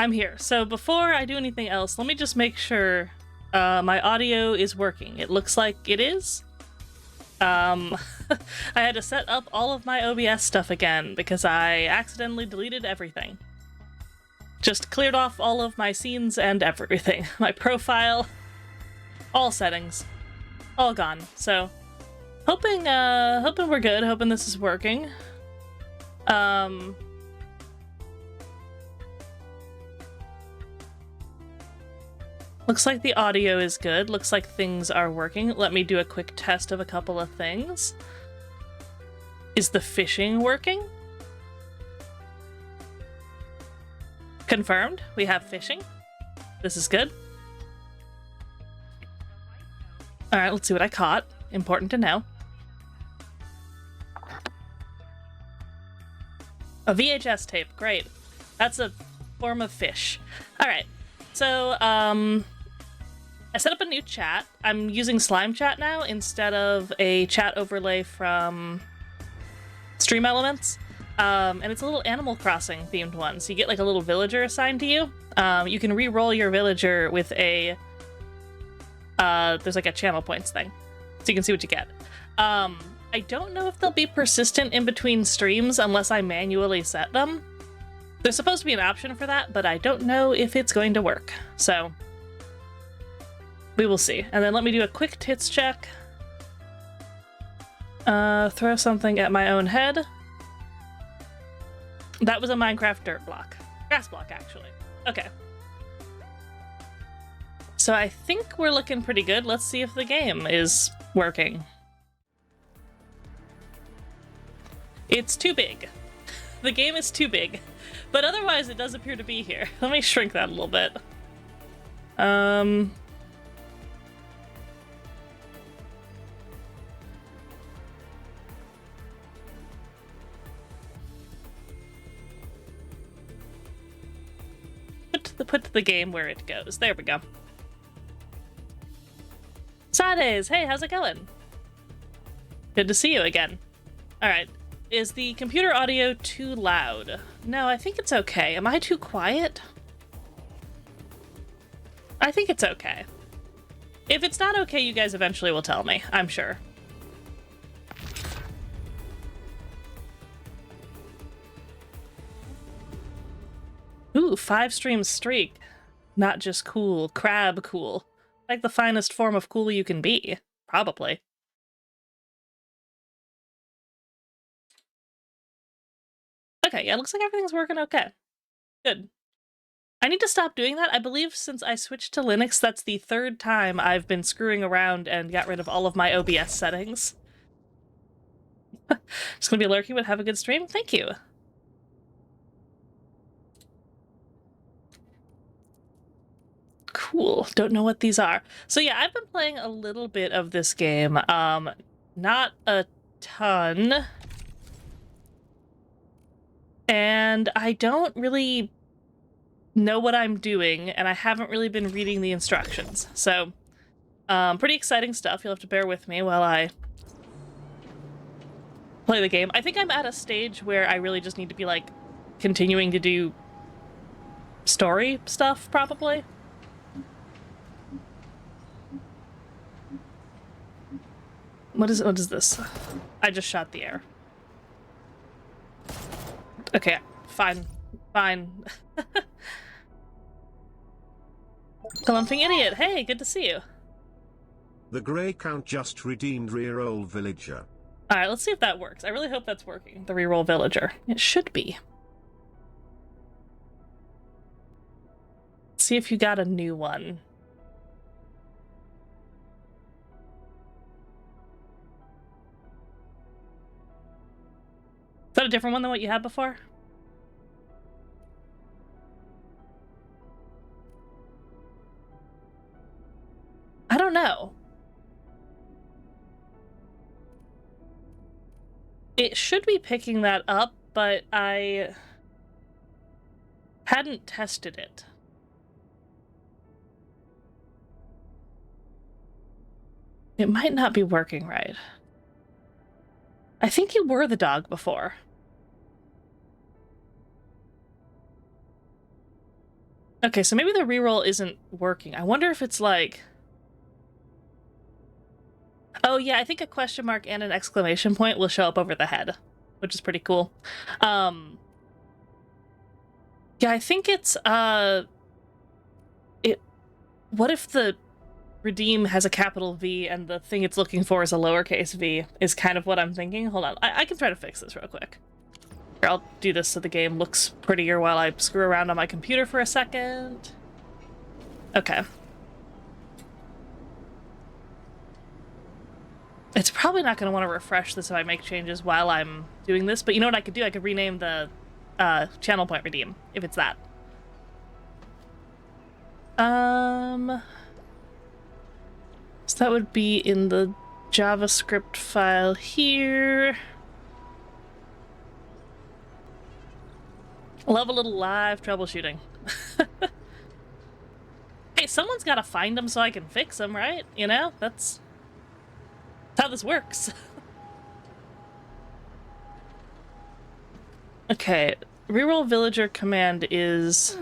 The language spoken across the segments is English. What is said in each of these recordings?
I'm here. So before I do anything else, let me just make sure my audio is working. It looks like it is. I had to set up all of my OBS stuff again because I accidentally deleted everything. Just cleared off all of my scenes and everything. My profile, all settings, all gone. So hoping we're good, hoping this is working. Looks like the audio is good. Looks like things are working. Let me do a quick test of a couple of things. Is the fishing working? Confirmed. We have fishing. This is good. All right, let's see what I caught. Important to know. A VHS tape. Great. That's a form of fish. All right. So, I set up a new chat. I'm using Slime Chat now instead of a chat overlay from Stream Elements. And it's a little Animal Crossing themed one. So you get like a little villager assigned to you. You can re-roll your villager with a... there's like a channel points thing. So you can see what you get. I don't know if they'll be persistent in between streams unless I manually set them. There's supposed to be an option for that, but I don't know if it's going to work. So... we will see. And then let me do a quick tits check. Throw something at my own head. That was a Minecraft dirt block. Grass block, actually. Okay. So I think we're looking pretty good. Let's see if the game is working. It's too big. The game is too big. But otherwise it does appear to be here. Let me shrink that a little bit. Put the game where it goes. There we go. Sades, hey, how's it going? Good to see you again. All right, is the computer audio too loud? No, I think it's okay. Am I too quiet? I think it's okay. If it's not okay, you guys eventually will tell me, I'm sure. Ooh, 5 stream streak. Not just cool, crab cool. Like the finest form of cool you can be. Probably. Okay, yeah, it looks like everything's working okay. Good. I need to stop doing that. I believe since I switched to Linux, that's the 3rd time I've been screwing around and got rid of all of my OBS settings. Just gonna be lurking, but have a good stream. Thank you. Cool. Don't know what these are. So yeah, I've been playing a little bit of this game. Not a ton. And I don't really know what I'm doing, and I haven't really been reading the instructions. So, pretty exciting stuff. You'll have to bear with me while I play the game. I think I'm at a stage where I really just need to be, like, continuing to do story stuff, probably. What is this? I just shot the air. Okay, fine. Fine. Clumping idiot, hey, good to see you. The Grey Count just redeemed Reroll Villager. Alright, let's see if that works. I really hope that's working, the reroll villager. It should be. Let's see if you got a new one. Is that a different one than what you had before? I don't know. It should be picking that up, but I hadn't tested it. It might not be working right. I think you were the dog before. Okay, so maybe the reroll isn't working. I wonder if it's like... Oh yeah, I think a question mark and an exclamation point will show up over the head, which is pretty cool. Yeah, I think it's, what if the redeem has a capital V and the thing it's looking for is a lowercase v, is kind of what I'm thinking. Hold on, I can try to fix this real quick. Here, I'll do this so the game looks prettier while I screw around on my computer for a second. Okay. It's probably not going to want to refresh this if I make changes while I'm doing this, but you know what I could do? I could rename the channel point redeem, if it's that. So that would be in the JavaScript file here. Love a little live troubleshooting. Hey, someone's got to find them so I can fix them, right? You know, that's how this works. Okay, reroll villager command is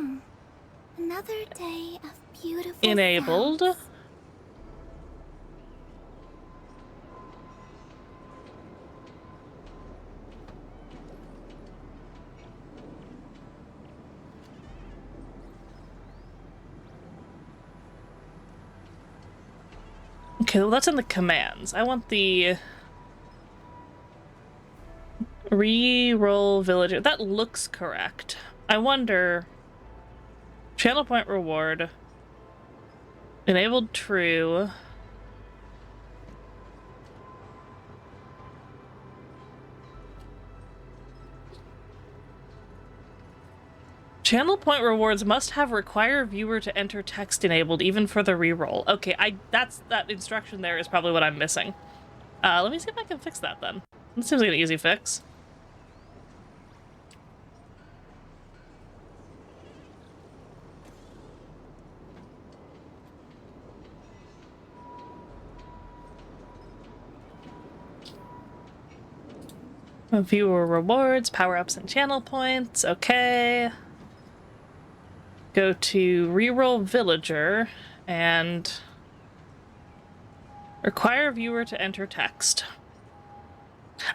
Another day of beautiful enabled. sounds. Okay, well that's in the commands. I want the re-roll villager. That looks correct. I wonder... Channel point reward. Enabled true. Channel point rewards must have require viewer to enter text enabled even for the reroll. Okay, that instruction there is probably what I'm missing. Let me see if I can fix that then. That seems like an easy fix. Viewer rewards, power-ups, and channel points. Okay. Go to reroll villager and require viewer to enter text.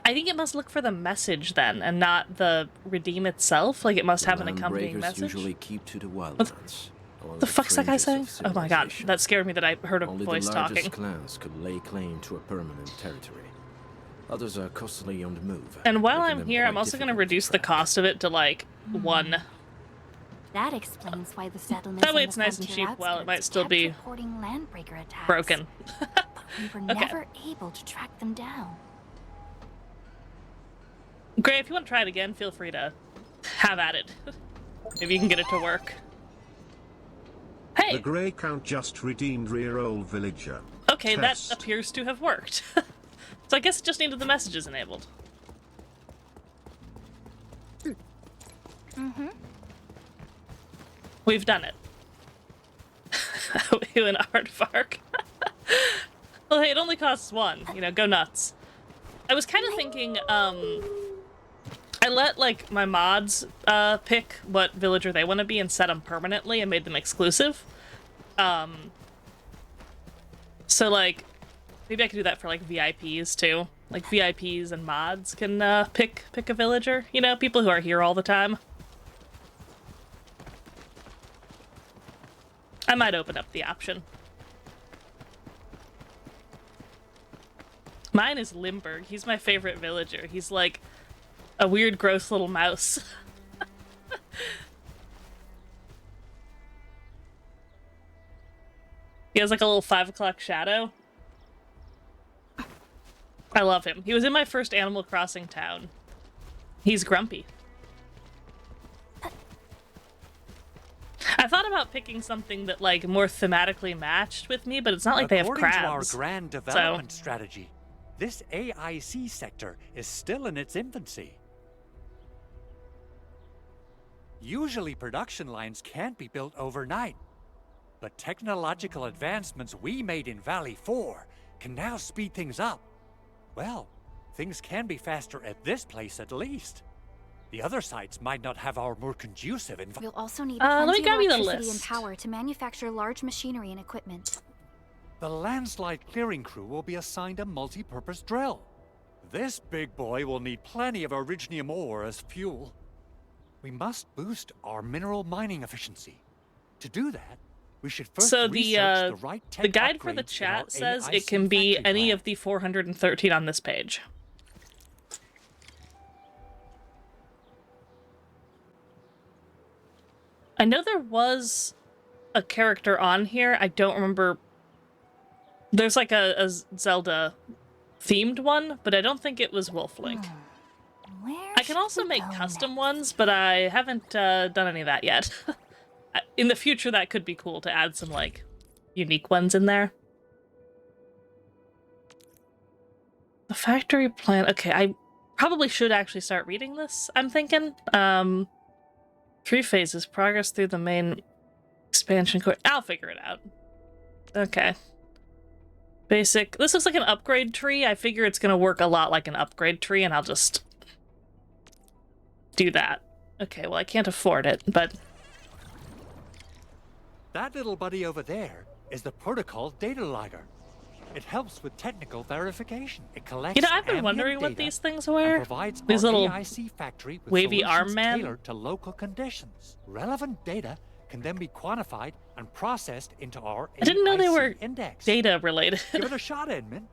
I think it must look for the message then, and not the redeem itself. Like it must have an accompanying message. Usually keep to the wildlands. The fuck's that guy saying? Oh my god, that scared me that I heard a voice talking. Only the largest clans could lay claim to a permanent territory. Others are constantly on the move. And while I'm here, I'm also going to reduce the cost of it to like 1. That explains why the settlements. That way it's nice and cheap. Well, it might still be broken. But we were never able to track them down. Gray, if you want to try it again, feel free to have at it. Maybe you can get it to work. Hey! The Grey Count just redeemed reroll villager. Okay, Test. that appears to have worked. So I guess it just needed the messages enabled. We've done it. You an aardvark. Well, hey, it only costs 1. You know, go nuts. I was kind of thinking, I let, like, my mods pick what villager they want to be and set them permanently and made them exclusive. So, like, maybe I could do that for, like, VIPs, too. Like, VIPs and mods can pick a villager. You know, people who are here all the time. I might open up the option. Mine is Limburg. He's my favorite villager. He's like a weird, gross little mouse. He has like a little 5 o'clock shadow. I love him. He was in my first Animal Crossing town. He's grumpy. I thought about picking something that like more thematically matched with me, but it's not like they have crabs. According to our grand development strategy, this AIC sector is still in its infancy. Usually production lines can't be built overnight, but technological advancements we made in Valley 4 can now speed things up. Well, things can be faster at this place at least. The other sites might not have our more conducive environment. We'll also need let me plenty grab of you the electricity and list. power to manufacture large machinery and equipment. The landslide clearing crew will be assigned a multi-purpose drill. This big boy will need plenty of originium ore as fuel. We must boost our mineral mining efficiency. To do that, we should first So research the right tech the guide for the upgrades in our chat says it AIC can be factory any plan. of the 413 on this page. I know there was a character on here. I don't remember. There's like a Zelda themed one, but I don't think it was Wolflink. Where I can also make custom ones, but I haven't done any of that yet. In the future, that could be cool to add some like unique ones in there. The factory plan. Okay, I probably should actually start reading this, I'm thinking. 3 phases. Progress through the main expansion core. I'll figure it out. Okay. Basic. This looks like an upgrade tree. I figure it's going to work a lot like an upgrade tree, and I'll just do that. Okay, well, I can't afford it, but... That little buddy over there is the protocol data logger. It helps with technical verification. It collects You know, I've been ambient wondering what data these things and were. provides These our little AIC factory with wavy solutions arm man. tailored to local conditions. Relevant data can then be quantified and processed into our I didn't know they AIC were index. data related. Give it a shot, Edmund.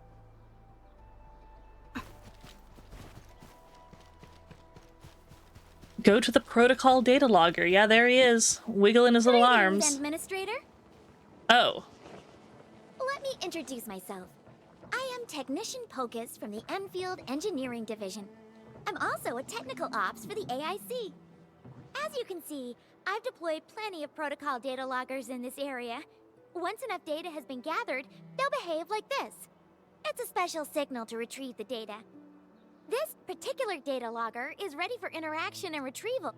Go to the protocol data logger. Yeah, there he is, wiggling his little Greetings, arms. Administrator. Oh. Let me introduce myself. I am Technician Pocus from the Endfield Engineering Division. I'm also a technical ops for the AIC. As you can see, I've deployed plenty of protocol data loggers in this area. Once enough data has been gathered, they'll behave like this. It's a special signal to retrieve the data. This particular data logger is ready for interaction and retrieval.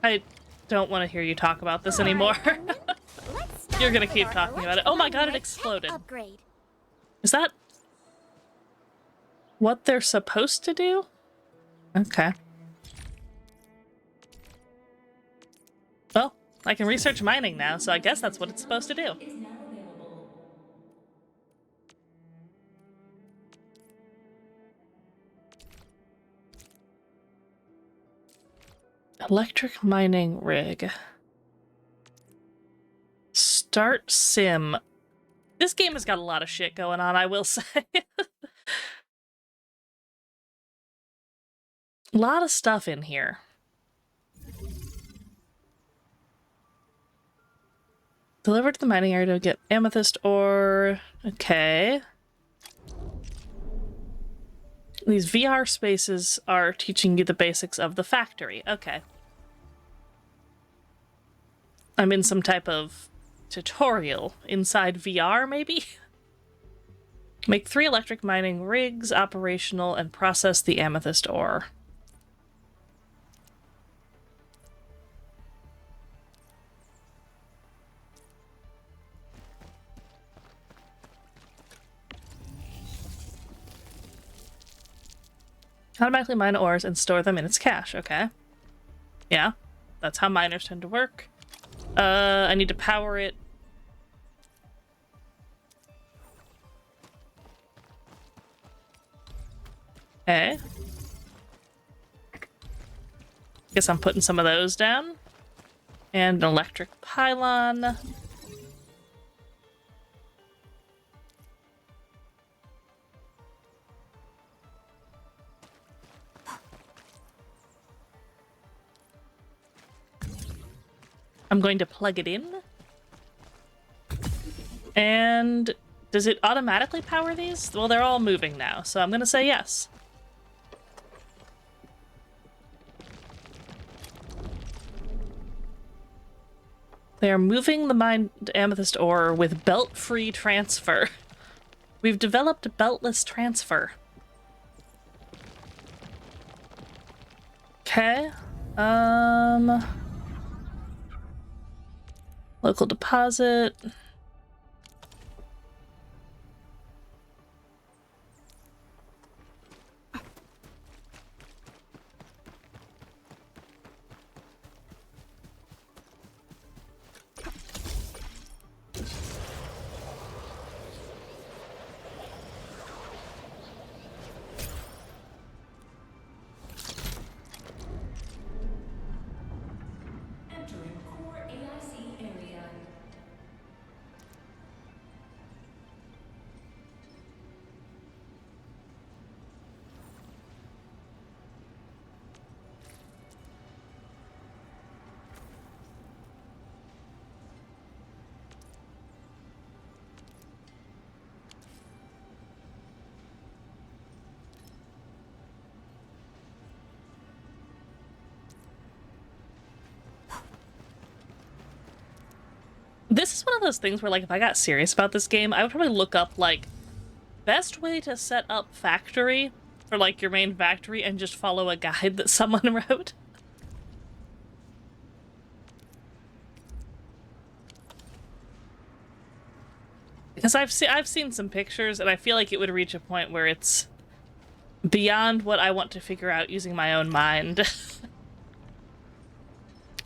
I don't want to hear you talk about this anymore. All right, Edmund, let's start You're gonna with keep our talking about it. Oh my god, it electromagnetic exploded. tech upgrade. Is that what they're supposed to do? Okay. Well, I can research mining now, so I guess that's what it's supposed to do. Electric mining rig. Start sim. This game has got a lot of shit going on, I will say. A lot of stuff in here. Deliver to the mining area to get amethyst ore. Okay. These VR spaces are teaching you the basics of the factory. Okay. I'm in some type of tutorial inside VR, maybe? Make 3 electric mining rigs operational and process the amethyst ore. Automatically mine ores and store them in its cache. Okay. Yeah. That's how miners tend to work. I need to power it. Okay. Guess I'm putting some of those down. And an electric pylon. I'm going to plug it in. And does it automatically power these? Well, they're all moving now, so I'm going to say yes. They are moving the mined amethyst ore with belt-free transfer. We've developed beltless transfer. Okay. Local deposit. one of those things where, like, if I got serious about this game, I would probably look up, like, best way to set up factory for, like, your main factory and just follow a guide that someone wrote. Because I've seen some pictures, and I feel like it would reach a point where it's beyond what I want to figure out using my own mind.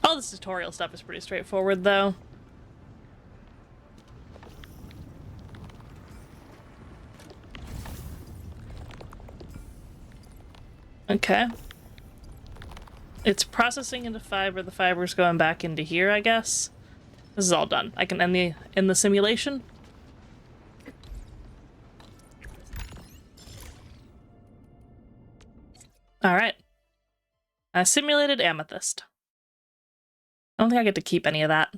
All this tutorial stuff is pretty straightforward, though. Okay. It's processing into fiber. The fiber's going back into here, I guess. This is all done. I can end the simulation. Alright. I simulated amethyst. I don't think I get to keep any of that.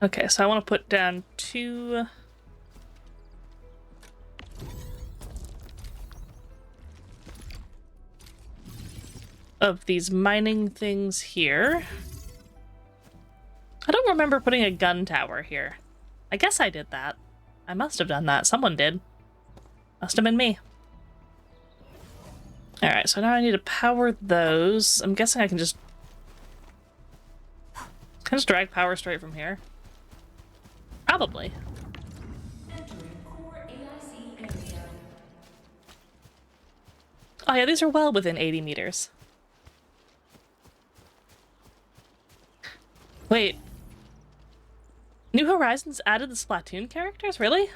Okay, so I want to put down 2... of these mining things here. I don't remember putting a gun tower here. I guess I did that. I must have done that. Someone did. Must have been me. Alright, so now I need to power those. I'm guessing I can just... Can I just drag power straight from here? Probably. Oh yeah, these are well within 80 meters. Wait. New Horizons added the Splatoon characters? Really?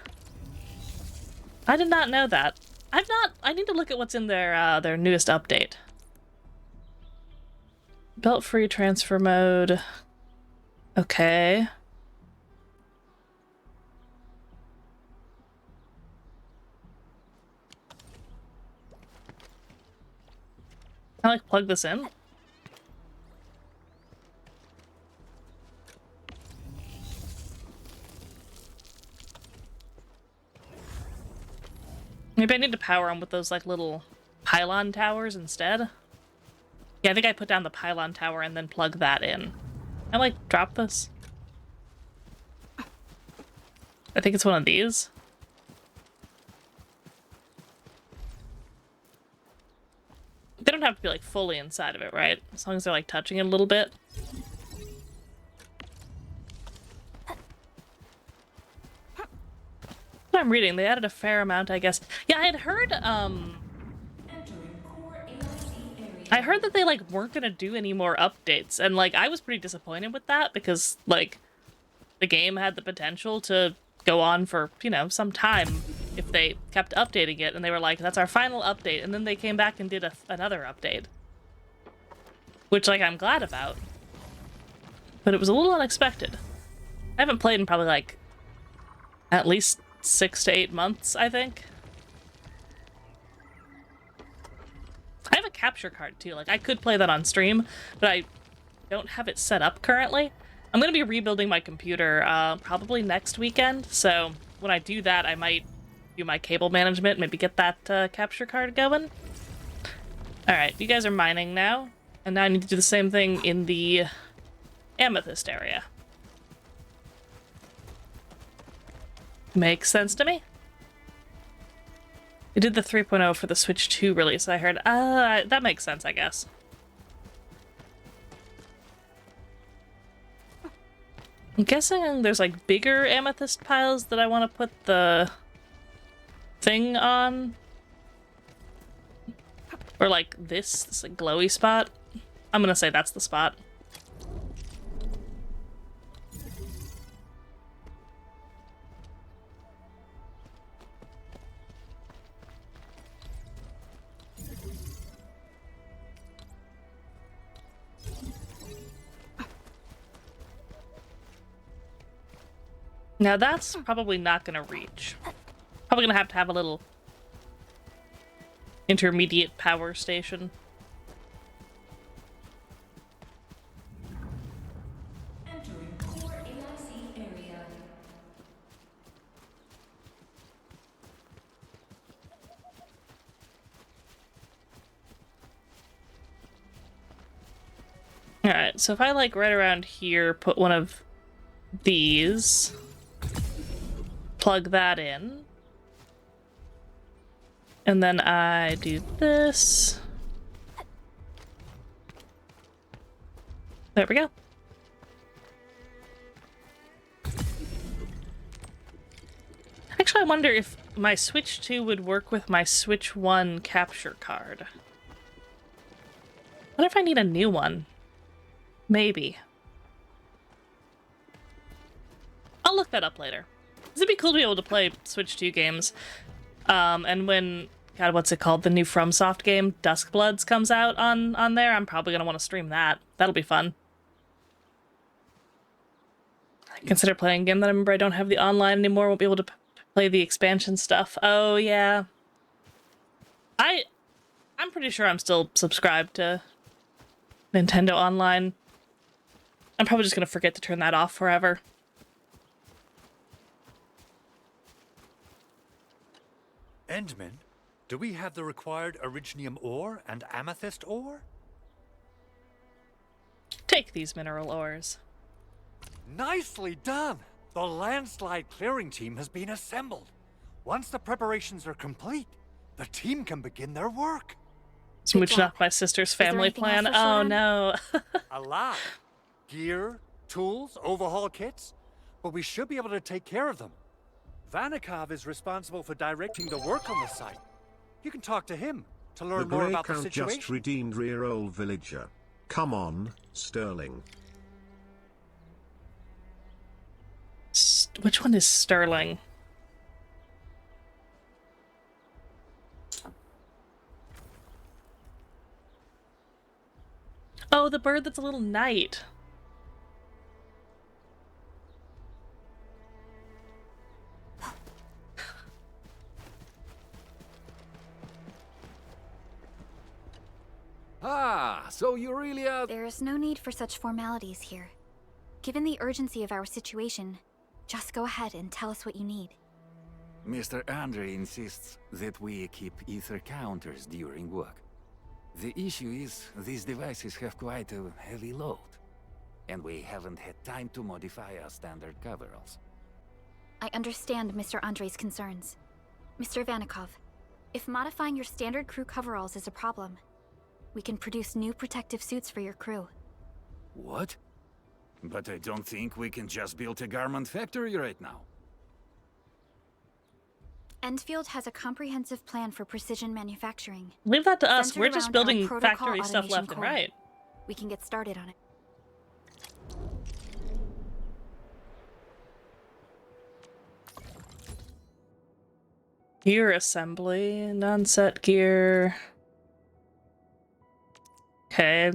I did not know that. I need to look at what's in their newest update. Belt-free transfer mode. Okay. Can I, like, plug this in? Maybe I need to power them with those, like, little pylon towers instead. Yeah, I think I put down the pylon tower and then plug that in. I, like, drop this. I think it's one of these. They don't have to be, like, fully inside of it, right? As long as they're, like, touching it a little bit. What I'm reading, they added a fair amount, I guess. Yeah, I had heard, I heard that they, like, weren't gonna do any more updates, and, like, I was pretty disappointed with that, because, like, the game had the potential to go on for, you know, some time if they kept updating it, and they were like, that's our final update, and then they came back and did another update. Which, like, I'm glad about. But it was a little unexpected. I haven't played in probably, like, at least 6 to 8 months, I think. I have a capture card, too. Like, I could play that on stream, but I don't have it set up currently. I'm going to be rebuilding my computer probably next weekend, so when I do that, I might do my cable management, maybe get that capture card going. Alright, you guys are mining now, and now I need to do the same thing in the amethyst area. Makes sense to me. We did the 3.0 for the Switch 2 release, I heard. That makes sense, I guess. I'm guessing there's, like, bigger amethyst piles that I want to put the thing on. Or, like, this like, glowy spot. I'm gonna say that's the spot. Now that's probably not gonna reach. Probably gonna have to have a little intermediate power station. Entering core AIC area. Alright, so if I, like, right around here, put one of these, plug that in, and then I do this. There we go. Actually, I wonder if my Switch 2 would work with my Switch 1 capture card. What if I need a new one? Maybe. I'll look that up later. It'd be cool to be able to play Switch 2 games. And when, God, what's it called? The new FromSoft game, Duskbloods, comes out on there, I'm probably going to want to stream that. That'll be fun. Consider playing a game that I remember I don't have the online anymore, won't be able to play the expansion stuff. Oh, yeah. I'm pretty sure I'm still subscribed to Nintendo Online. I'm probably just going to forget to turn that off forever. Endman, do we have the required Originium ore and Amethyst ore? Take these mineral ores. Nicely done! The landslide clearing team has been assembled. Once the preparations are complete, the team can begin their work. Smooching off my sister's family plan. Oh no. A lot. Gear, tools, overhaul kits. But we should be able to take care of them. Vanikov is responsible for directing the work on the site. You can talk to him to learn more about the Grey Count situation. just redeemed rear old villager. Come on, Sterling. Which one is Sterling? Oh, the bird that's a little knight. Ah, so you really are... There is no need for such formalities here. Given the urgency of our situation, just go ahead and tell us what you need. Mr. Andre insists that we keep ether counters during work. The issue is, these devices have quite a heavy load, and we haven't had time to modify our standard coveralls. I understand Mr. Andre's concerns. Mr. Vanikov, if modifying your standard crew coveralls is a problem, we can produce new protective suits for your crew. What? But I don't think we can just build a garment factory right now. Endfield has a comprehensive plan for precision manufacturing. Leave that to us. Centered We're just around building our protocol factory stuff automation left and core. right. We can get started on it. Gear assembly, non-set gear. Okay.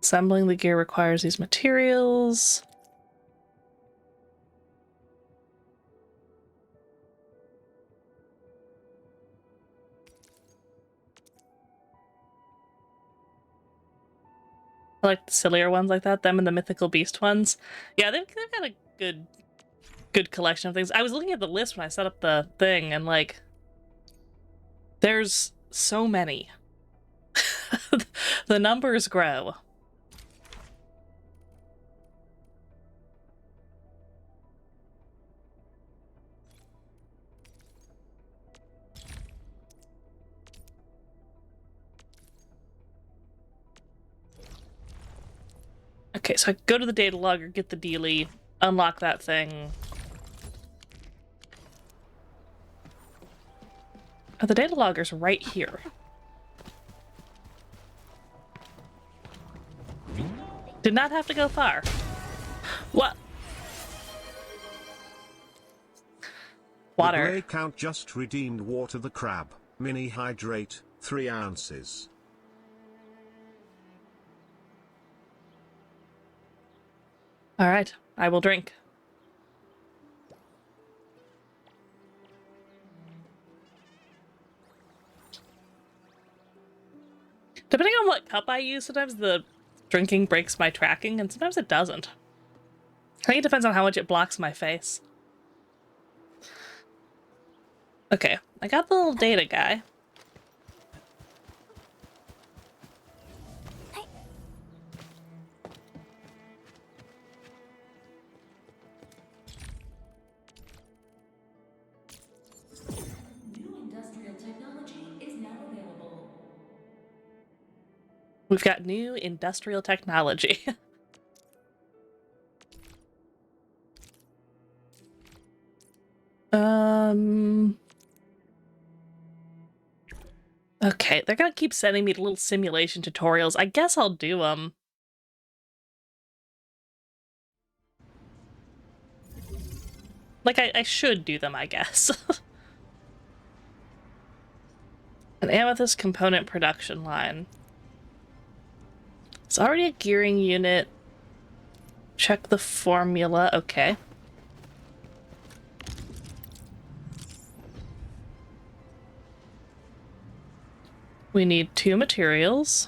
Assembling the gear requires these materials. I like the sillier ones like that, them and the mythical beast ones. Yeah, they've got a good collection of things. I was looking at the list when I set up the thing, and like, there's so many. The numbers grow. Okay, so I go to the data logger, get the dealie, unlock that thing. Oh, the data logger's right here. Did not have to go far. What? Water. The Grey Count just redeemed water the crab. Mini hydrate, 3 ounces. All right, I will drink. Depending on what cup I use, sometimes the drinking breaks my tracking, and sometimes it doesn't. I think it depends on how much it blocks my face. Okay, I got the little data guy. New industrial technology is now available. We've got new industrial technology. Okay, they're gonna keep sending me little simulation tutorials. I guess I'll do them. Like, I should do them, I guess. An amethyst component production line. It's already a gearing unit. Check the formula. Okay. We need 2 materials.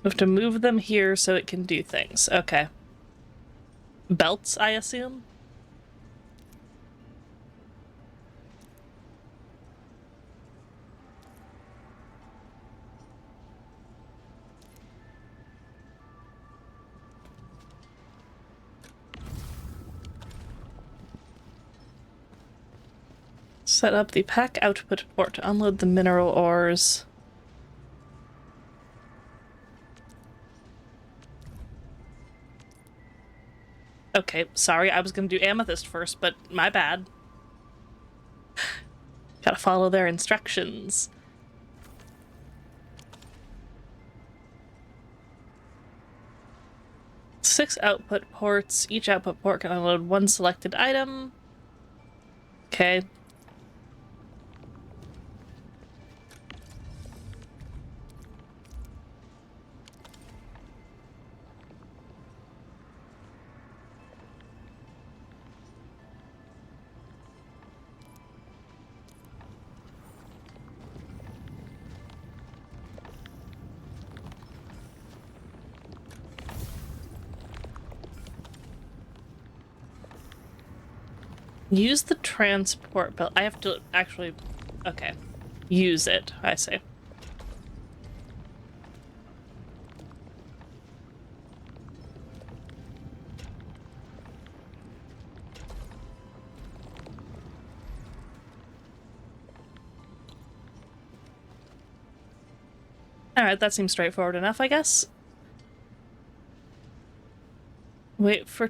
We have to move them here so it can do things. Okay. Belts, I assume? Set up the pack output port to unload the mineral ores. Okay, sorry, I was gonna do amethyst first, but my bad. Gotta follow their instructions. Six output ports. Each output port can unload 1 selected item. Okay. Use the transport belt. I have to actually... Okay. Use it, I say. Alright, that seems straightforward enough, I guess. Wait for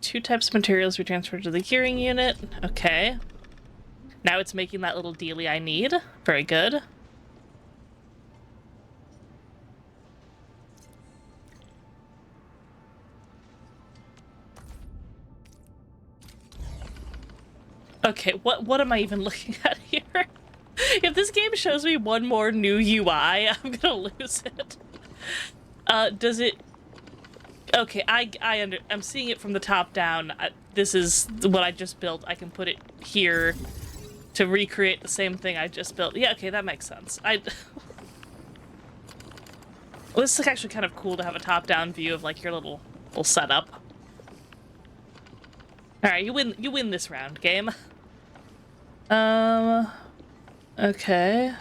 2 types of materials to be transferred to the gearing unit. Okay. Now it's making that little dealie I need. Very good. Okay, what am I even looking at here? If this game shows me one more new UI, I'm gonna lose it. Does it... Okay, I'm seeing it from the top down. This is what I just built. I can put it here to recreate the same thing I just built. Yeah, okay, that makes sense. Well, this is actually kind of cool to have a top-down view of like your little setup. All right, you win this round, game. Okay.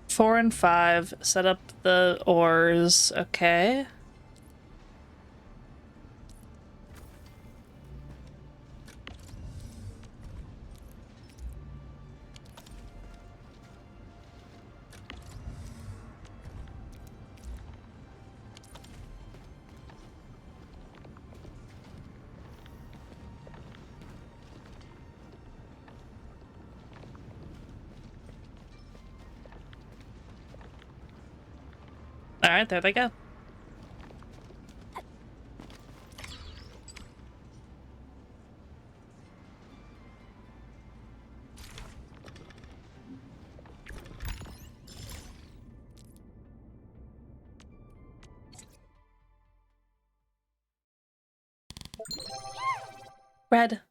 Four and 5, set up the ores, okay. All right, there they go. Bread.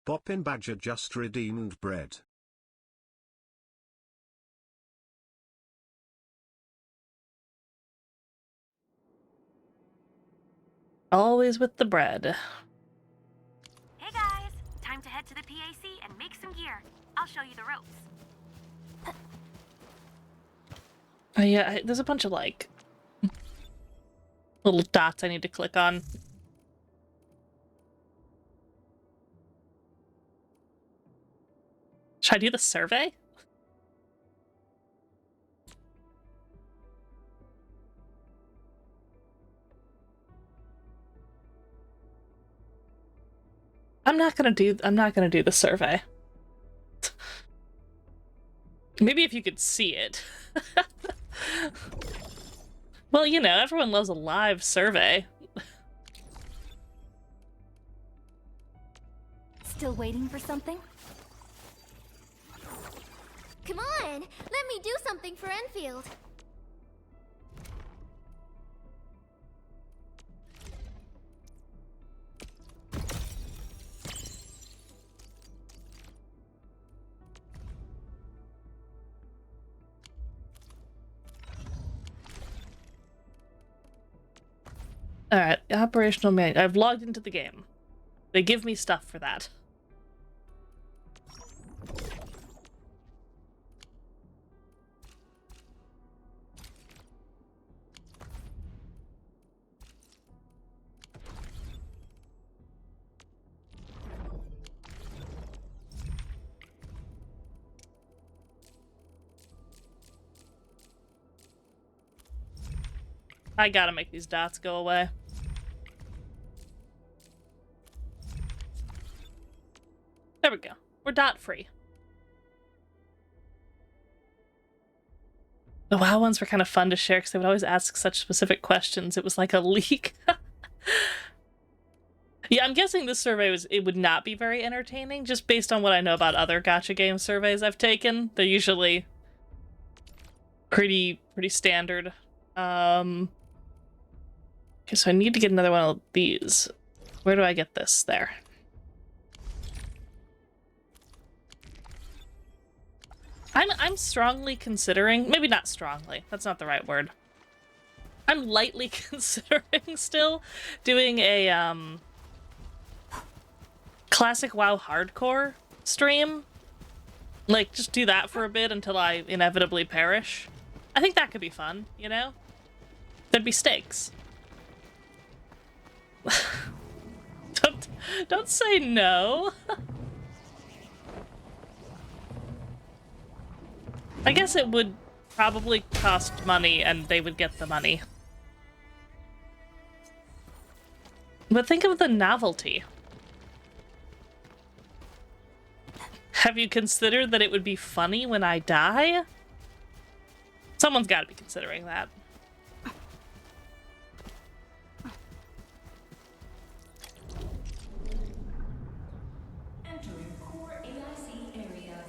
Poppin Badger just redeemed bread. Always with the bread. Hey guys, time to head to the PAC and make some gear. I'll show you the ropes. Oh yeah, there's a bunch of like little dots I need to click on. Should I do the survey? I'm not gonna do the survey. Maybe if you could see it. Well, you know, everyone loves a live survey. Still waiting for something? Come on, let me do something for Enfield. Alright, operational manual. I've logged into the game. They give me stuff for that. I gotta make these dots go away. There we go. We're dot free. The WoW ones were kind of fun to share because they would always ask such specific questions. It was like a leak. Yeah, I'm guessing this survey would not be very entertaining, just based on what I know about other gacha game surveys I've taken. They're usually pretty standard. Okay, so I need to get another one of these. Where do I get this? There. I'm strongly considering, maybe not strongly, that's not the right word. I'm lightly considering still doing a classic WoW hardcore stream. Like, just do that for a bit until I inevitably perish. I think that could be fun, you know? There'd be stakes. Don't say no. I guess it would probably cost money and they would get the money. But think of the novelty. Have you considered that it would be funny when I die? Someone's got to be considering that. Entering core AIC area.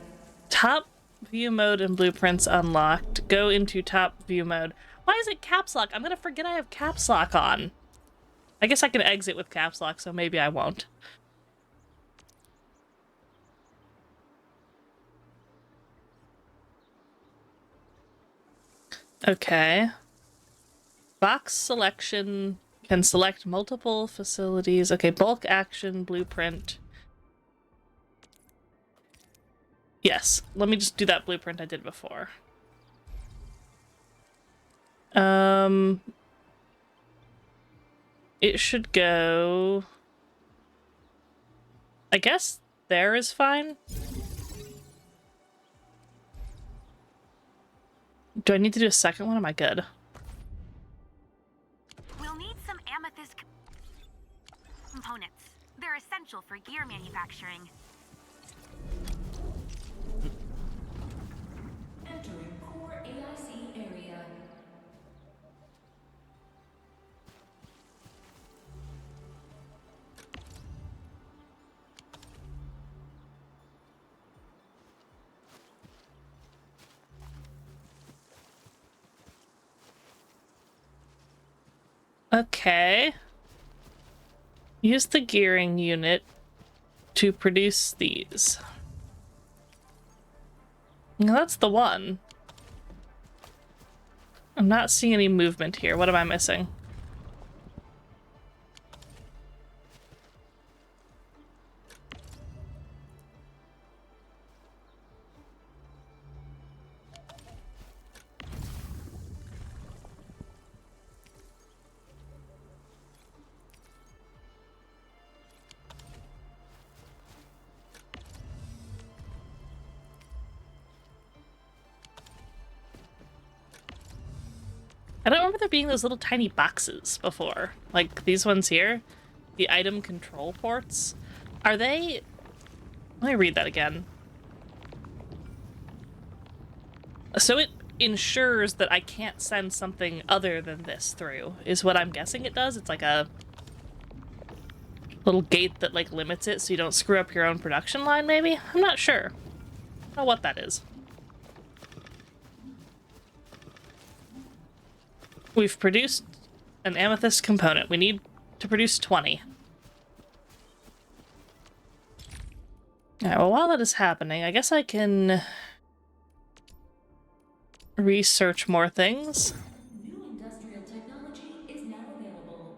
Top view mode and blueprints unlocked. Go into top view mode. Why is it caps lock? I'm gonna forget I have caps lock on. I guess I can exit with caps lock, so maybe I won't. Okay. Box selection can select multiple facilities. Okay, bulk action, blueprint. Yes, let me just do that blueprint I did before. It should go... I guess there is fine. Do I need to do a second one? Am I good? We'll need some amethyst components. They're essential for gear manufacturing. Entering core AIC area. Okay. Use the gearing unit to produce these. Now that's the one. I'm not seeing any movement here. What am I missing? I don't remember there being those little tiny boxes before. Like these ones here. The item control ports. Are they... Let me read that again. So it ensures that I can't send something other than this through, is what I'm guessing it does. It's like a little gate that like limits it so you don't screw up your own production line, maybe? I'm not sure. I don't know what that is. We've produced an amethyst component. We need to produce 20. Alright, well, while that is happening, I guess I can research more things. New industrial technology is now available.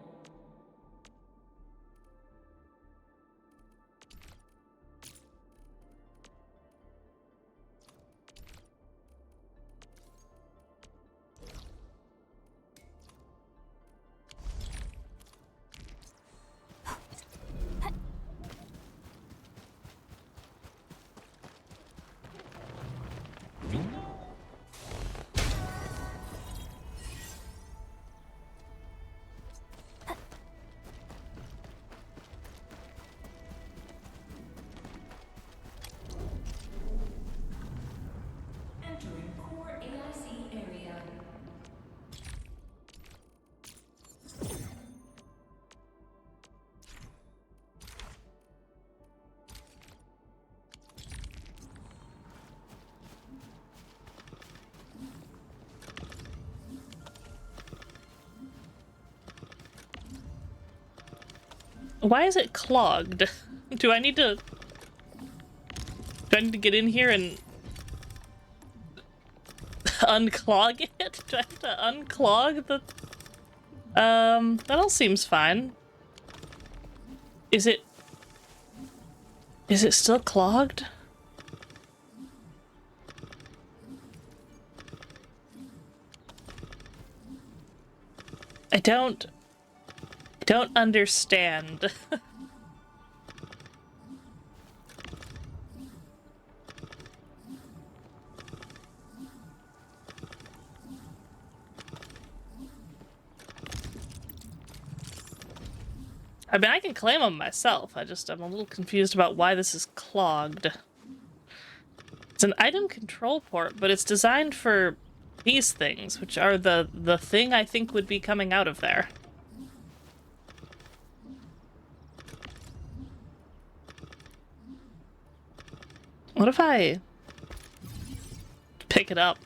Entering core AIC area. Why is it clogged? Do I need to get in here and unclog it? Do I have to unclog the... that all seems fine. Is it still clogged? I don't understand. I mean, I can claim them myself. I'm a little confused about why this is clogged. It's an item control port, but it's designed for these things, which are the thing I think would be coming out of there. What if I pick it up?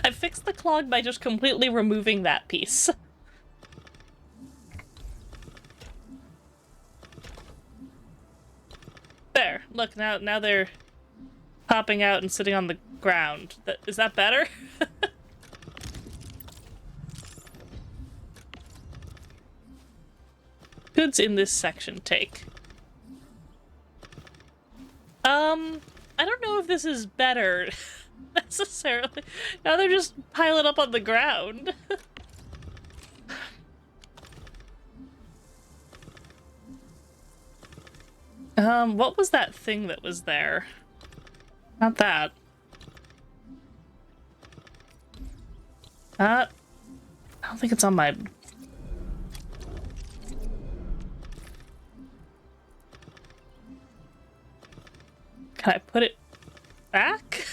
I fixed the clog by just completely removing that piece. There, look, now they're popping out and sitting on the ground. Is that better? Goods in this section, take. I don't know if this is better necessarily. Now they're just piling up on the ground. What was that thing that was there? Not that. I don't think it's on my... Can I put it back?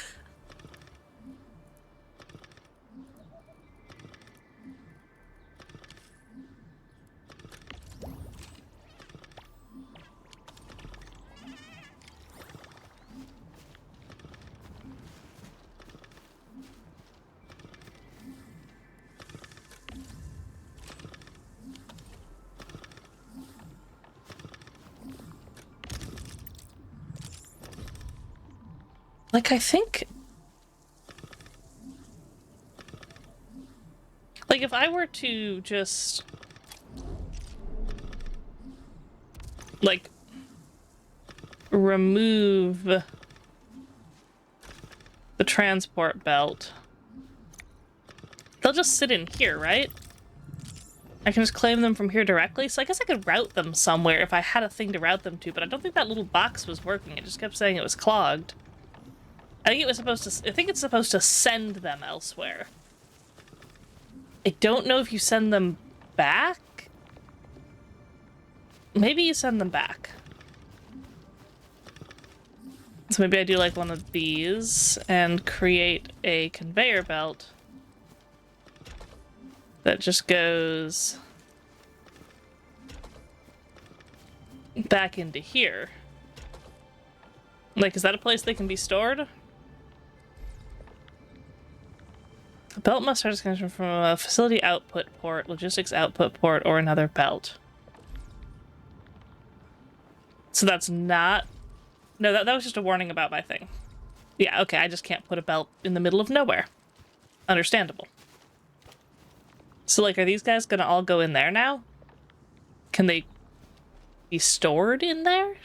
Like, I think... Like, if I were to just... like... remove... the transport belt... they'll just sit in here, right? I can just claim them from here directly, so I guess I could route them somewhere if I had a thing to route them to, but I don't think that little box was working. It just kept saying it was clogged. I think it was supposed to... I think it's supposed to send them elsewhere. I don't know if you send them back? Maybe you send them back. So maybe I do like one of these and create a conveyor belt that just goes back into here. Like, is that a place they can be stored? A belt must start its connection from a facility output port, logistics output port, or another belt. So that's not... No, that was just a warning about my thing. Yeah, okay, I just can't put a belt in the middle of nowhere. Understandable. So, like, are these guys gonna all go in there now? Can they be stored in there?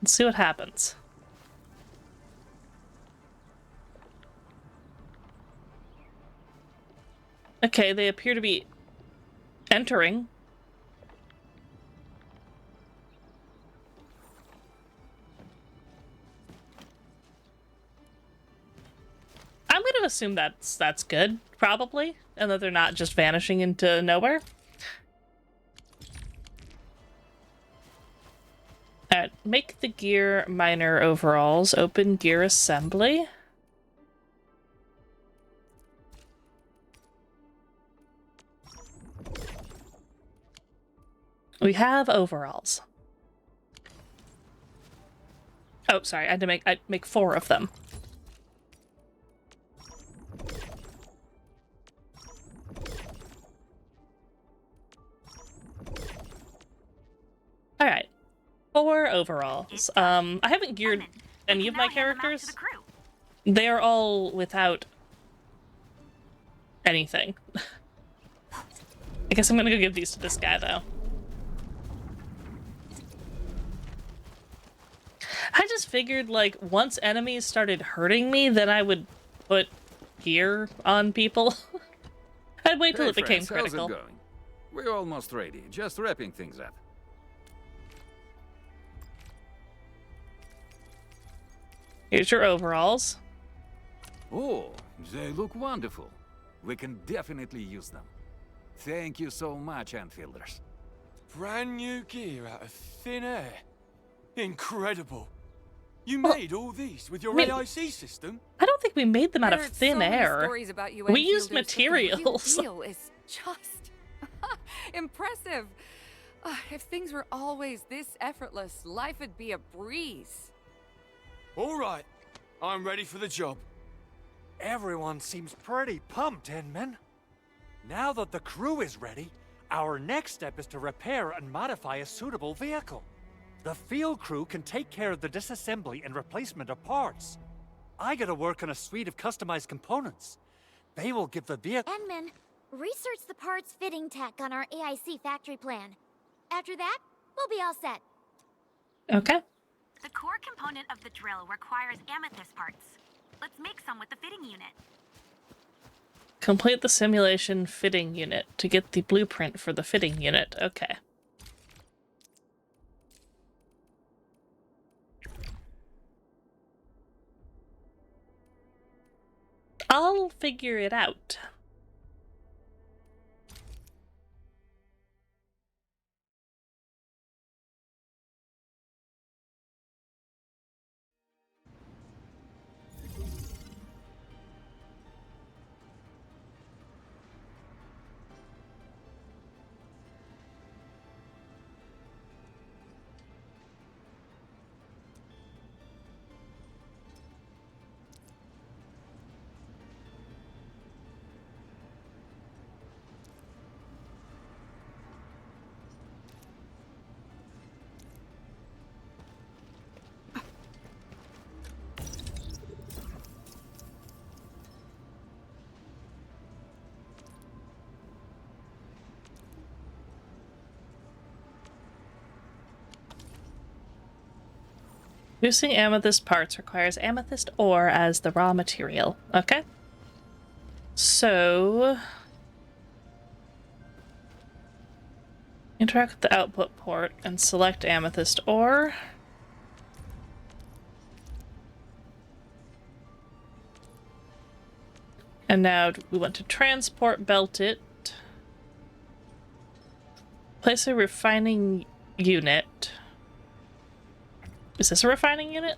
Let's see what happens. Okay, they appear to be entering. I'm gonna assume that's good, probably, and that they're not just vanishing into nowhere. Alright, make the gear miner overalls, open gear assembly. We have overalls. Oh, sorry, I had to make 4 of them. Alright. 4 overalls. I haven't geared any of my characters. They are all without anything. I guess I'm gonna go give these to this guy, though. I just figured, like, once enemies started hurting me, then I would put gear on people. I'd wait till it became critical. How's it going? We're almost ready, just wrapping things up. Here's your overalls. Oh, they look wonderful. We can definitely use them. Thank you so much, Enfielders. Brand new gear out of thin air. Incredible. You made all these with your AIC system? I don't think we made them out of There are thin so many air. stories about you We used Enfielders, but the materials. real deal is just impressive. If things were always this effortless, life would be a breeze. All right, I'm ready for the job. Everyone seems pretty pumped, Inman. Now that the crew is ready, our next step is to repair and modify a suitable vehicle. The field crew can take care of the disassembly and replacement of parts. I gotta work on a suite of customized components. They will give the vehicle... Enman, research the parts fitting tech on our AIC factory plan. After that, we'll be all set. Okay. The core component of the drill requires amethyst parts. Let's make some with the fitting unit. Complete the simulation fitting unit to get the blueprint for the fitting unit. Okay. I'll figure it out. Producing amethyst parts requires amethyst ore as the raw material. Okay. So... interact with the output port and select amethyst ore. And now we want to transport belt it. Place a refining unit. Is this a refining unit?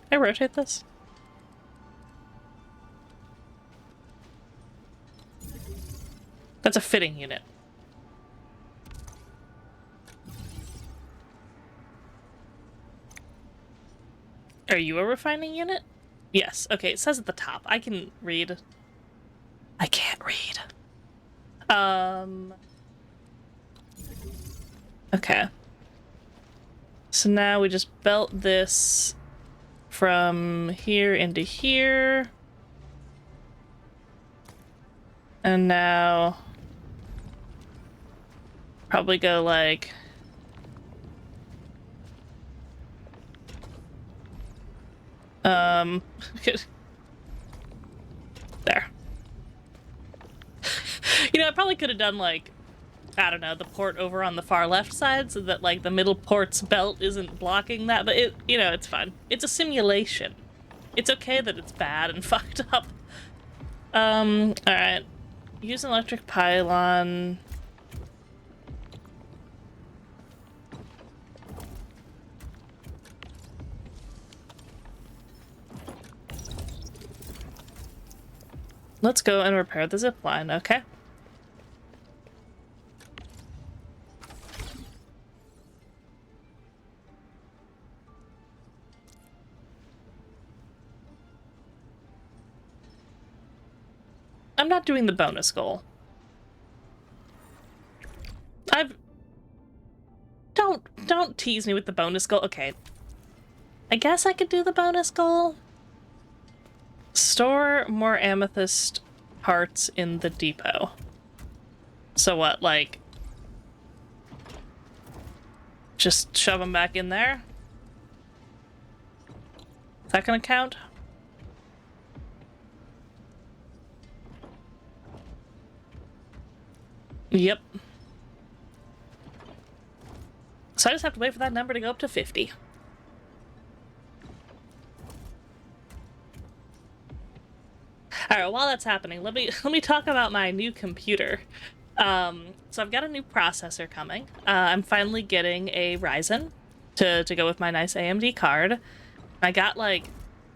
Can I rotate this? That's a fitting unit. Are you a refining unit? Yes. Okay, it says at the top. I can read. I can't read. Okay. So now we just belt this from here into here. And now probably go like there. You know, I probably could have done like, I don't know, the port over on the far left side so that like the middle port's belt isn't blocking that, but it, you know, it's fine. It's a simulation. It's okay that it's bad and fucked up. Alright. Use an electric pylon. Let's go and repair the zip line, okay? I'm not doing the bonus goal. Don't tease me with the bonus goal. Okay. I guess I could do the bonus goal. Store more amethyst parts in the depot. So what, like... just shove them back in there? Is that gonna count? Yep. So I just have to wait for that number to go up to 50. Alright, while that's happening, let me talk about my new computer. So I've got a new processor coming. I'm finally getting a Ryzen to go with my nice AMD card. I got like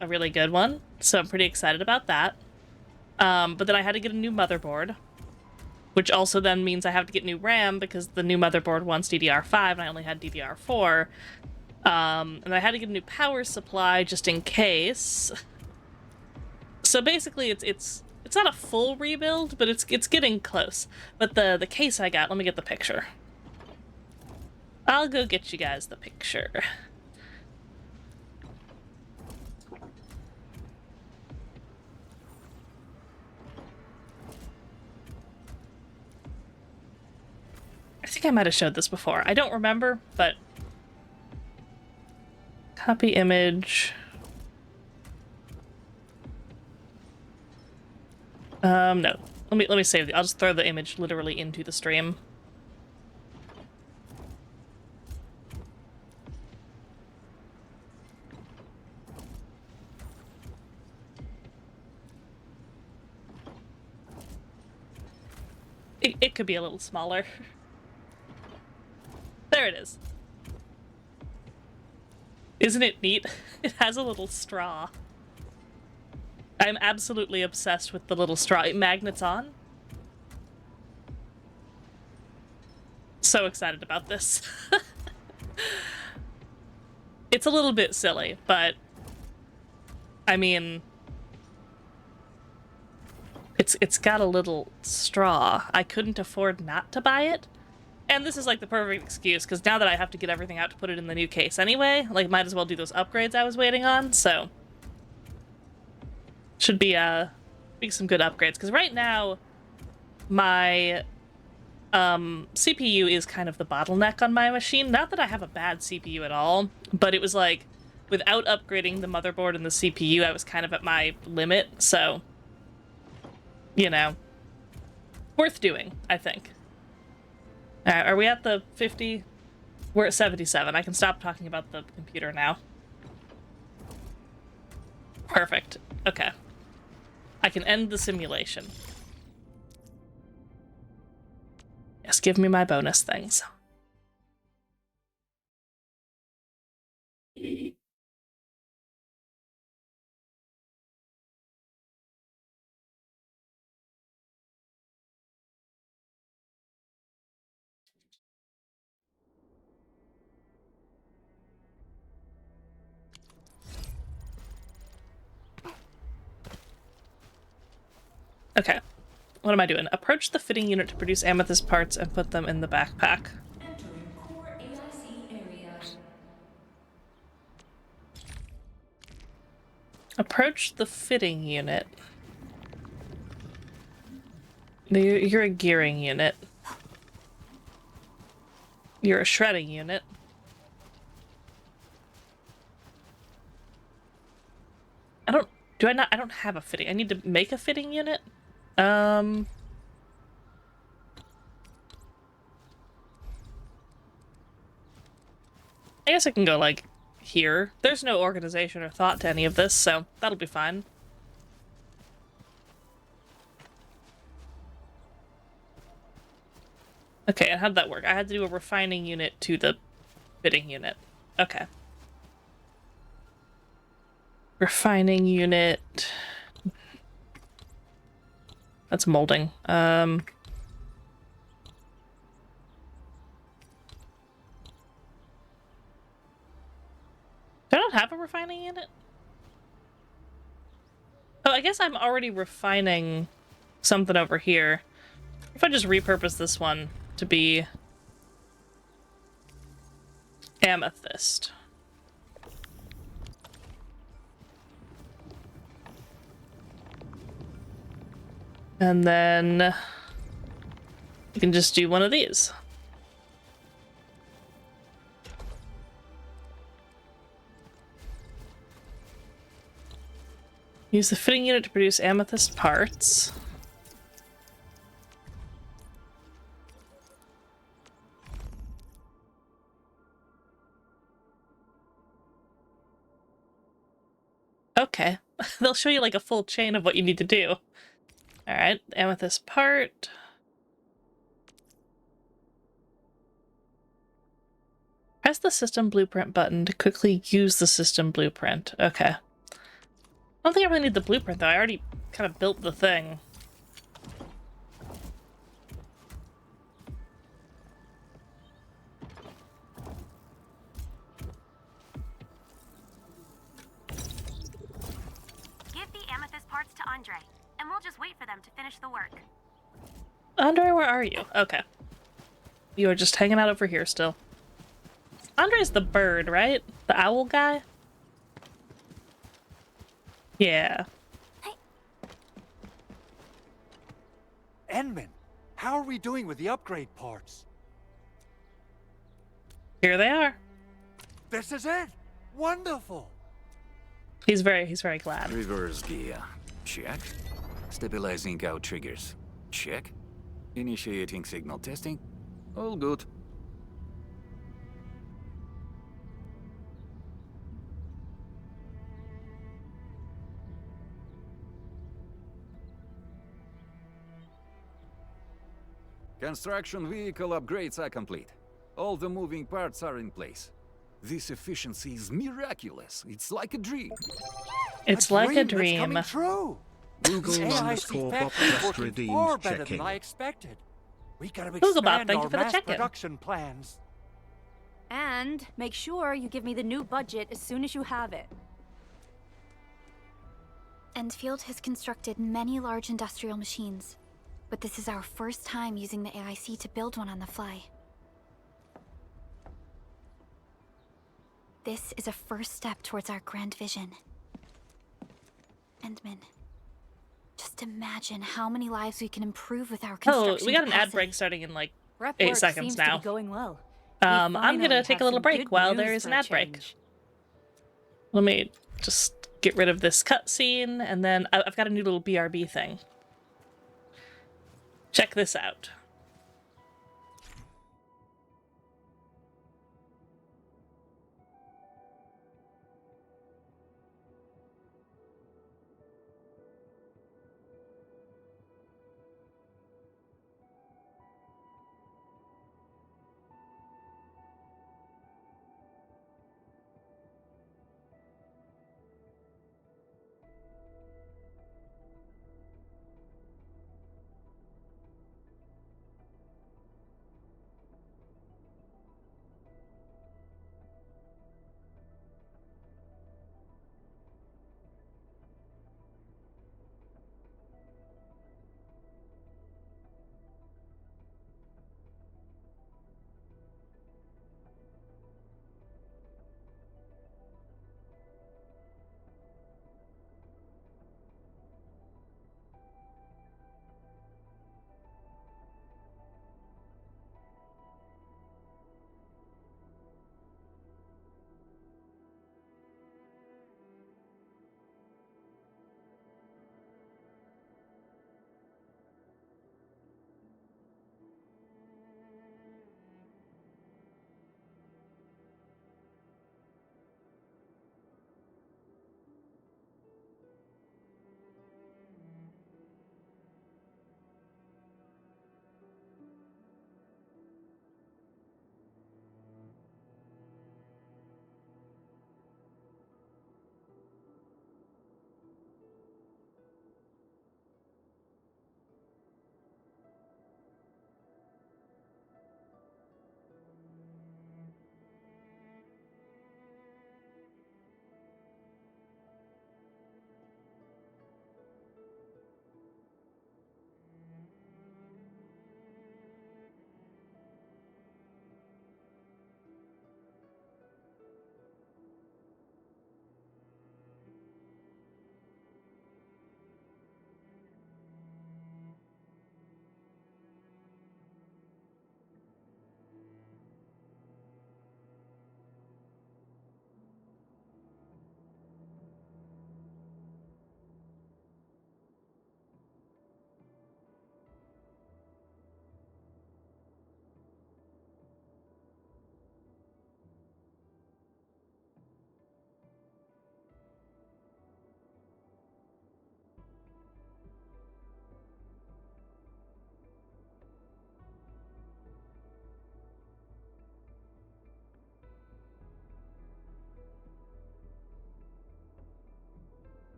a really good one, so I'm pretty excited about that. But then I had to get a new motherboard, which also then means I have to get new RAM because the new motherboard wants DDR5 and I only had DDR4. And I had to get a new power supply just in case. So basically it's not a full rebuild, but it's getting close. But the case I got, let me get the picture. I'll go get you guys the picture. I think I might have showed this before. I don't remember, but copy image. No. Let me save I'll just throw the image literally into the stream. It could be a little smaller. There it is. Isn't it neat? It has a little straw. I'm absolutely obsessed with the little straw. It magnets on. So excited about this. It's a little bit silly, but I mean, it's got a little straw. I couldn't afford not to buy it. And this is like the perfect excuse, because now that I have to get everything out to put it in the new case anyway, like might as well do those upgrades I was waiting on, so should be some good upgrades, because right now my CPU is kind of the bottleneck on my machine. Not that I have a bad CPU at all, but it was like, without upgrading the motherboard and the CPU, I was kind of at my limit, so, you know, worth doing, I think. Alright, are we at the 50? We're at 77. I can stop talking about the computer now. Perfect. Okay. I can end the simulation. Yes, give me my bonus things. Okay. What am I doing? Approach the fitting unit to produce amethyst parts and put them in the backpack. Entering core AIC area. Approach the fitting unit. You're a gearing unit. You're a shredding unit. I don't have a fitting. I need to make a fitting unit? I guess I can go, like, here. There's no organization or thought to any of this, so that'll be fine. Okay, and how'd that work? I had to do a refining unit to the fitting unit. Okay. Refining unit. That's molding. Do I not have a refining unit? Oh, I guess I'm already refining something over here. If I just repurpose this one to be amethyst. And then you can just do one of these. Use the fitting unit to produce amethyst parts. Okay. They'll show you like a full chain of what you need to do. Alright, amethyst part. Press the system blueprint button to quickly use the system blueprint. Okay. I don't think I really need the blueprint though. I already kind of built the thing. Give the amethyst parts to Andre, and we'll just wait for them to finish the work. Andre, where are you? Okay. You are just hanging out over here still. Andre's the bird, right? The owl guy? Yeah. Enman, how are we doing with the upgrade parts? Here they are. This is it! Wonderful! He's very glad. Reverse gear. Check. Stabilizing out triggers. Check. Initiating signal testing. All good. Construction vehicle upgrades are complete. All the moving parts are in place. This efficiency is miraculous. It's like a dream. It's like a That's dream. coming true. Google AIC underscore Bob factory is just working redeemed far better checking. than I expected. We gotta Googlebot, expand thank you our for the mass check-in. production plans. And make sure you give me the new budget as soon as you have it. Endfield has constructed many large industrial machines, but this is our first time using the AIC to build one on the fly. This is a first step towards our grand vision. Endman, Just imagine how many lives we can improve with our Oh, construction we got an ad capacity. break starting in like Prep 8 work seconds seems now. to be going well. I'm gonna finally take a have little some break good while news there is for an a ad break. change. Let me just get rid of this cutscene, and then I've got a new little BRB thing. Check this out.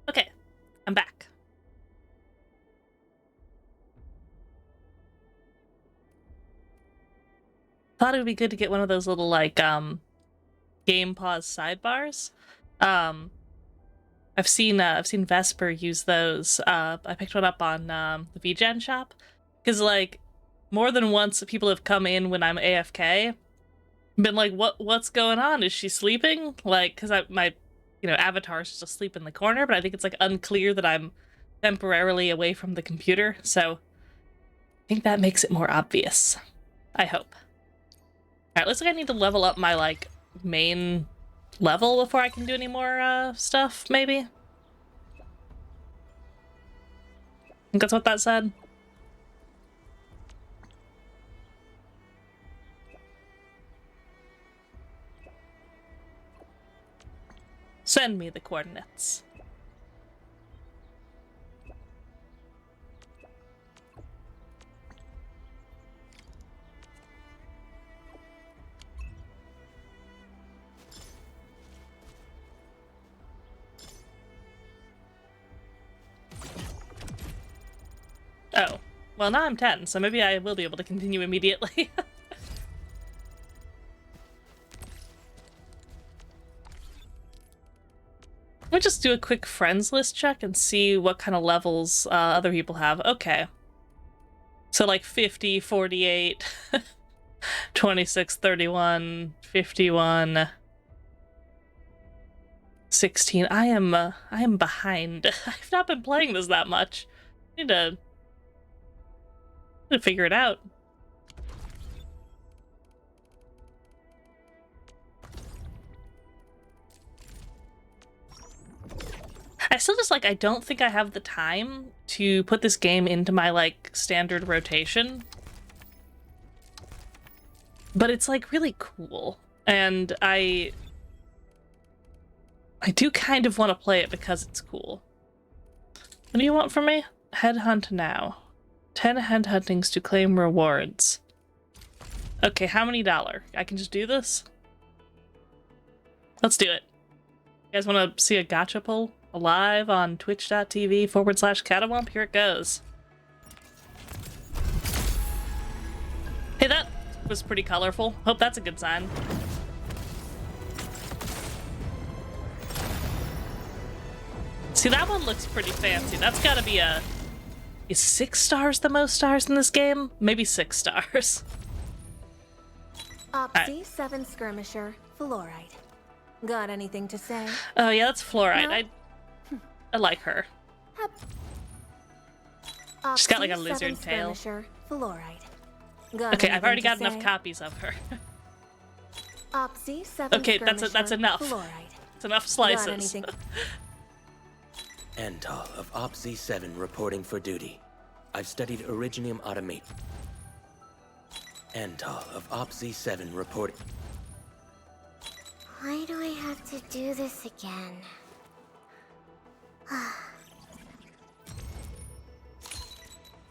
Okay, I'm back. Thought it would be good to get one of those little like game pause sidebars. I've seen Vesper use those. I picked one up on the VGen shop because like more than once people have come in when I'm AFK, been like, what's going on? Is she sleeping? Like, because my avatar's just asleep in the corner, but I think it's like unclear that I'm temporarily away from the computer. So I think that makes it more obvious. I hope. Alright, looks like I need to level up my, like, main level before I can do any more, stuff, maybe? I think that's what that said. Send me the coordinates. Oh, well now I'm 10, so maybe I will be able to continue immediately. Let me just do a quick friends list check and see what kind of levels other people have. Okay. So like 50, 48, 26, 31, 51, 16. I am behind. I've not been playing this that much. I need to figure it out. I still just, like, I don't think I have the time to put this game into my, like, standard rotation. But it's, like, really cool. And I do kind of want to play it because it's cool. What do you want from me? Headhunt now. 10 headhuntings to claim rewards. Okay, how many dollar? I can just do this? Let's do it. You guys want to see a gacha pull? Live on twitch.tv/Catawamp. Here it goes. Hey, that was pretty colorful. Hope that's a good sign. See, that one looks pretty fancy. That's gotta be a... Is 6 stars the most stars in this game? Maybe 6 stars. Opsy 7 Skirmisher, Fluorite. Got anything to say? Oh yeah, that's Fluorite. No? I like her. She's got like a lizard tail. Okay, I've already got enough copies of her. Okay, that's enough. It's enough slices. Antal of Opsy 7 reporting for duty. I've studied Originium Automate. Antal of Opsy 7 reporting. Why do I have to do this again?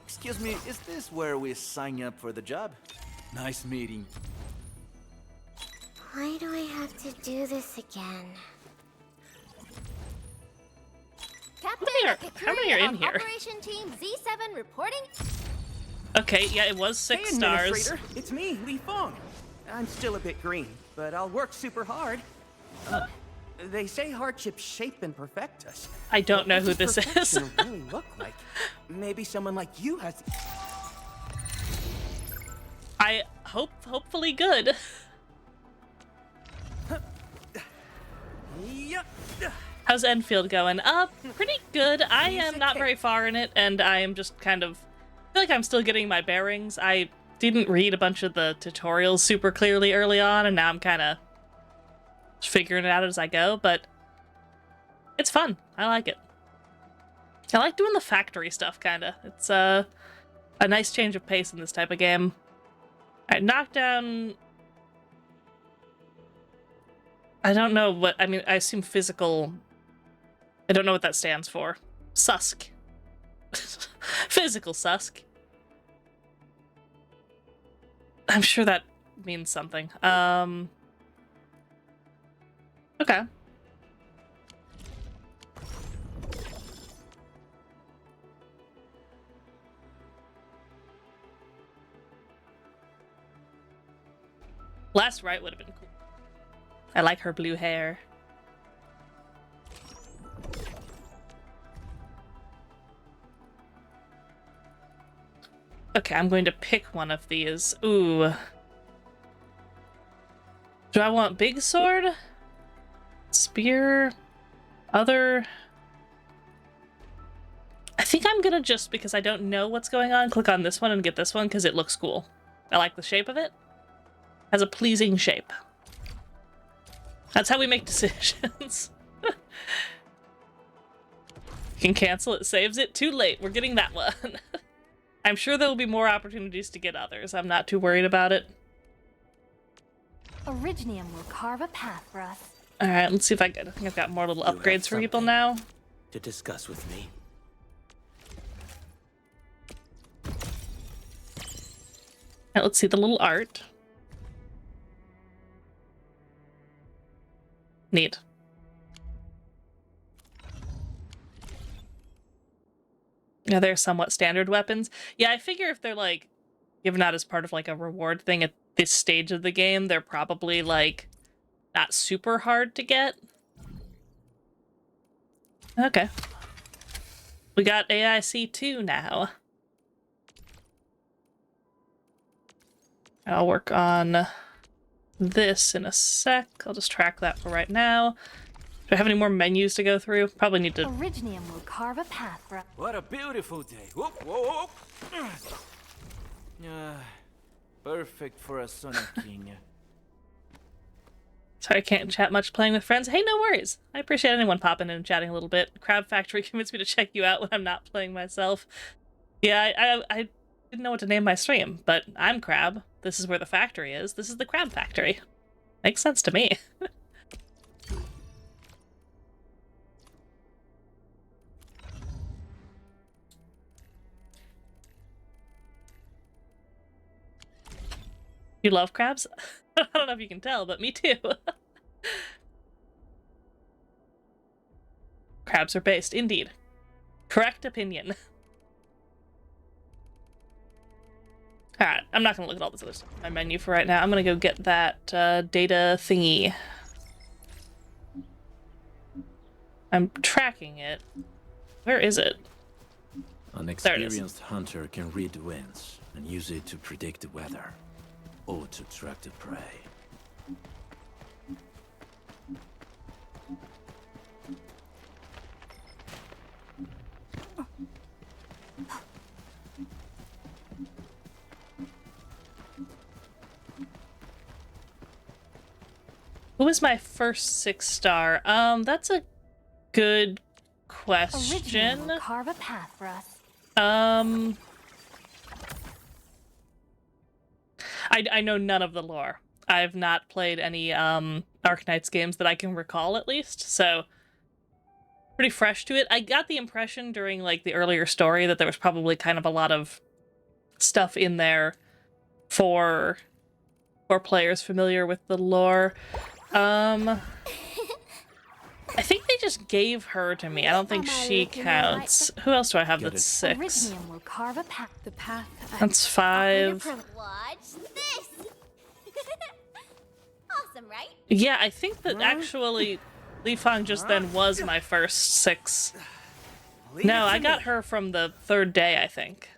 Excuse me, is this where we sign up for the job? Nice meeting. Why do I have to do this again? How many are in here? Operation Team Z7 reporting. Okay, yeah, it was 6 hey, stars. It's me, Li Feng. I'm still a bit green, but I'll work super hard. They say hardships shape and perfect us. I don't know who this is. Really look like? Maybe someone like you has. I hopefully good. How's Endfield going? Pretty good. I am not very far in it, and I am just kind of... I feel like I'm still getting my bearings. I didn't read a bunch of the tutorials super clearly early on, and now I'm kind of figuring it out as I go, but it's fun. I like it. I like doing the factory stuff, kind of. It's a nice change of pace in this type of game. Alright, knockdown... I don't know what... I mean, I assume physical... I don't know what that stands for. Susk. Physical Susk. I'm sure that means something. Okay. Last right would have been cool. I like her blue hair. Okay, I'm going to pick one of these. Ooh. Do I want big sword? Spear? Other? I think I'm gonna just, because I don't know what's going on, click on this one and get this one because it looks cool. I like the shape of it. Has a pleasing shape. That's how we make decisions. Can cancel it, saves it. Too late. We're getting that one. I'm sure there will be more opportunities to get others. I'm not too worried about it. Originium will carve a path for us. All right, let's see if I think I've got more little upgrades for people now. To discuss with me. Right, let's see the little art. Neat. Yeah, they're somewhat standard weapons. Yeah, I figure if they're like given out as part of like a reward thing at this stage of the game, they're probably like not super hard to get. Okay. We got AIC2 now. I'll work on this in a sec. I'll just track that for right now. Do I have any more menus to go through? Probably need to... Originium will carve a path for us. What a beautiful day. Whoop, whoa, whoop. Perfect for a sunny king. Sorry, I can't chat much playing with friends. Hey, no worries. I appreciate anyone popping in and chatting a little bit. Crab Factory convinced me to check you out when I'm not playing myself. Yeah, I didn't know what to name my stream, but I'm Crab. This is where the factory is. This is the Crab Factory. Makes sense to me. You love crabs? I don't know if you can tell, but me too. Crabs are based, indeed. Correct opinion. Alright, I'm not going to look at all this other stuff on my menu for right now. I'm going to go get that data thingy. I'm tracking it. Where is it? An experienced hunter can read the winds and use it to predict the weather. Or to track the prey. Who was my first 6-star? That's a good question. Originium will carve a path for us. I know none of the lore. I've not played any Arknights games that I can recall, at least, so pretty fresh to it. I got the impression during like the earlier story that there was probably kind of a lot of stuff in there for players familiar with the lore. I think they just gave her to me. I don't think she counts. Who else do I have that's 6? Originium will carve a path. The path. That's 5. Watch this. Awesome, right? Yeah, I think that actually Li Fang just then was my first 6. No, I got her from the 3rd day, I think.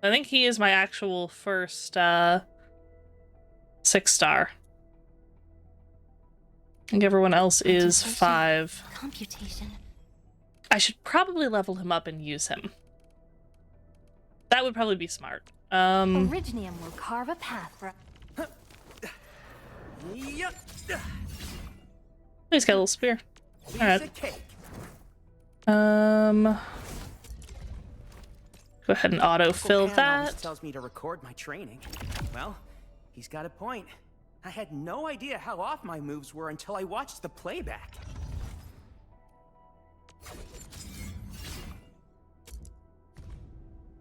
I think he is my actual first 6-star. I think everyone else is 5. Computation. I should probably level him up and use him. That would probably be smart. Originium will carve a path for... He's got a little spear. Alright. Go ahead and autofill that. Tells me to record my training. Well, he's got a point. I had no idea how off my moves were until I watched the playback.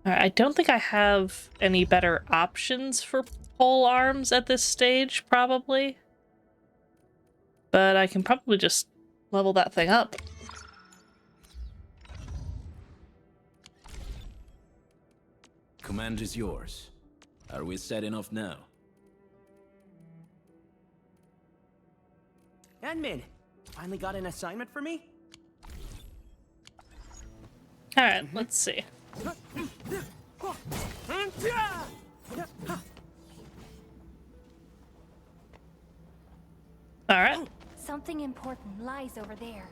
I don't think I have any better options for pole arms at this stage, probably. But I can probably just level that thing up. Command is yours. Are we setting off now? Admin, finally got an assignment for me? Alright, let's see. Alright. Something important lies over there.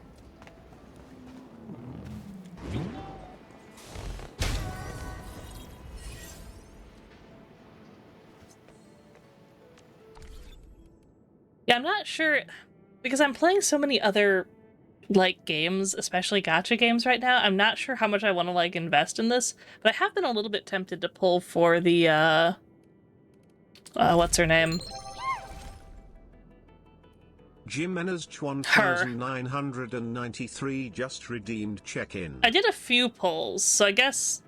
Yeah, I'm not sure, because I'm playing so many other, like, games, especially gacha games right now. I'm not sure how much I want to, like, invest in this, but I have been a little bit tempted to pull for the, what's her name? Jimenez 1993 just redeemed check-in. I did a few pulls, so I guess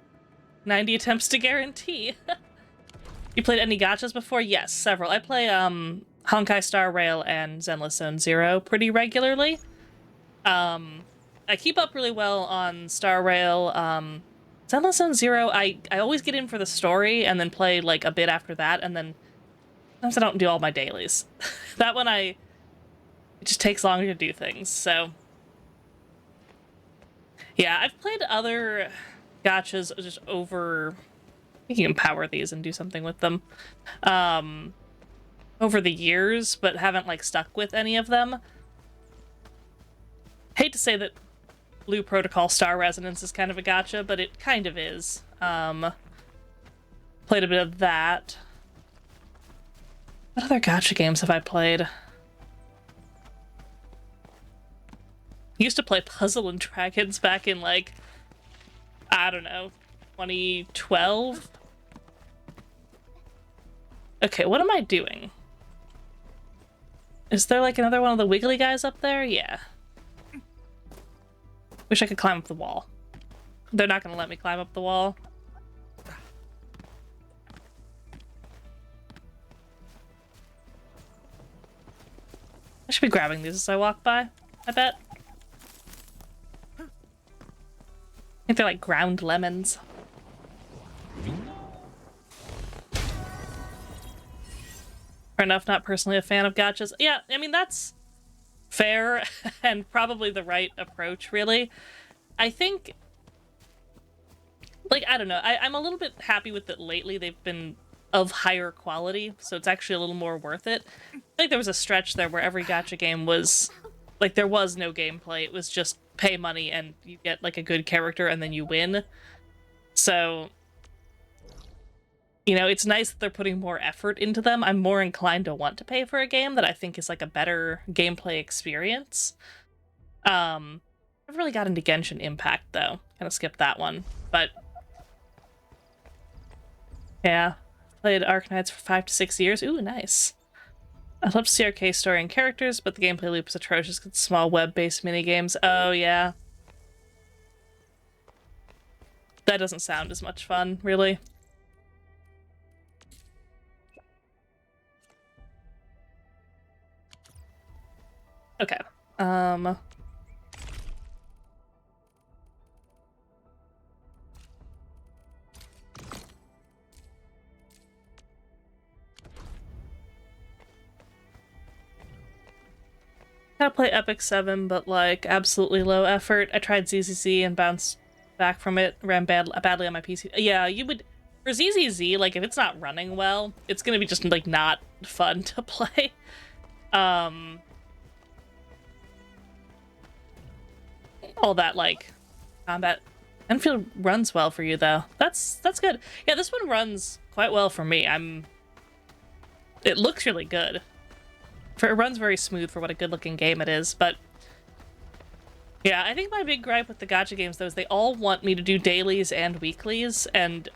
90 attempts to guarantee. You played any gachas before? Yes, several. I play Honkai Star Rail and Zenless Zone Zero pretty regularly. I keep up really well on Star Rail. Zenless Zone Zero, I always get in for the story and then play like a bit after that, and then sometimes I don't do all my dailies. That one it just takes longer to do things, so yeah, I've played other gachas just over. You can power these and do something with them over the years, but haven't like stuck with any of them. Hate to say that Blue Protocol Star Resonance is kind of a gacha, but it kind of is. Played a bit of that. What other gacha games have I played? Used to play Puzzle and Dragons back in, like, I don't know, 2012? Okay, what am I doing? Is there, like, another one of the wiggly guys up there? Yeah. Wish I could climb up the wall. They're not gonna let me climb up the wall. I should be grabbing these as I walk by, I bet. I think they're like ground lemons. Fair enough, not personally a fan of gachas. Yeah, I mean, that's fair and probably the right approach, really. I think, like, I don't know, I'm a little bit happy with that lately. They've been of higher quality, so it's actually a little more worth it. I think there was a stretch there where every gacha game was, like, there was no gameplay. It was just pay money and you get, like, a good character and then you win. So, you know, it's nice that they're putting more effort into them. I'm more inclined to want to pay for a game that I think is, like, a better gameplay experience. I've really got into Genshin Impact, though. Kind of skipped that one, but yeah. Played Arknights for 5 to 6 years. Ooh, nice. I'd love to see arcade story and characters, but the gameplay loop is atrocious with small web-based minigames. Oh, yeah. That doesn't sound as much fun, really. Okay. Gotta play Epic 7, but, like, absolutely low effort. I tried ZZZ and bounced back from it. Ran badly on my PC. Yeah, you would... For ZZZ, like, if it's not running well, it's gonna be just, like, not fun to play. All that, like, combat. Endfield runs well for you, though. That's good. Yeah, this one runs quite well for me. It looks really good. It runs very smooth for what a good-looking game it is, but yeah, I think my big gripe with the gacha games, though, is they all want me to do dailies and weeklies, and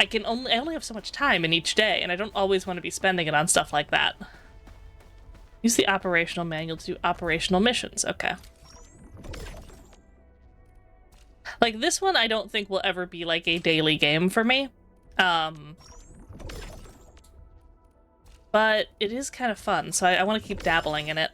I only have so much time in each day, and I don't always want to be spending it on stuff like that. Use the operational manual to do operational missions. Okay. Like, this one I don't think will ever be, like, a daily game for me. But it is kind of fun, so I want to keep dabbling in it.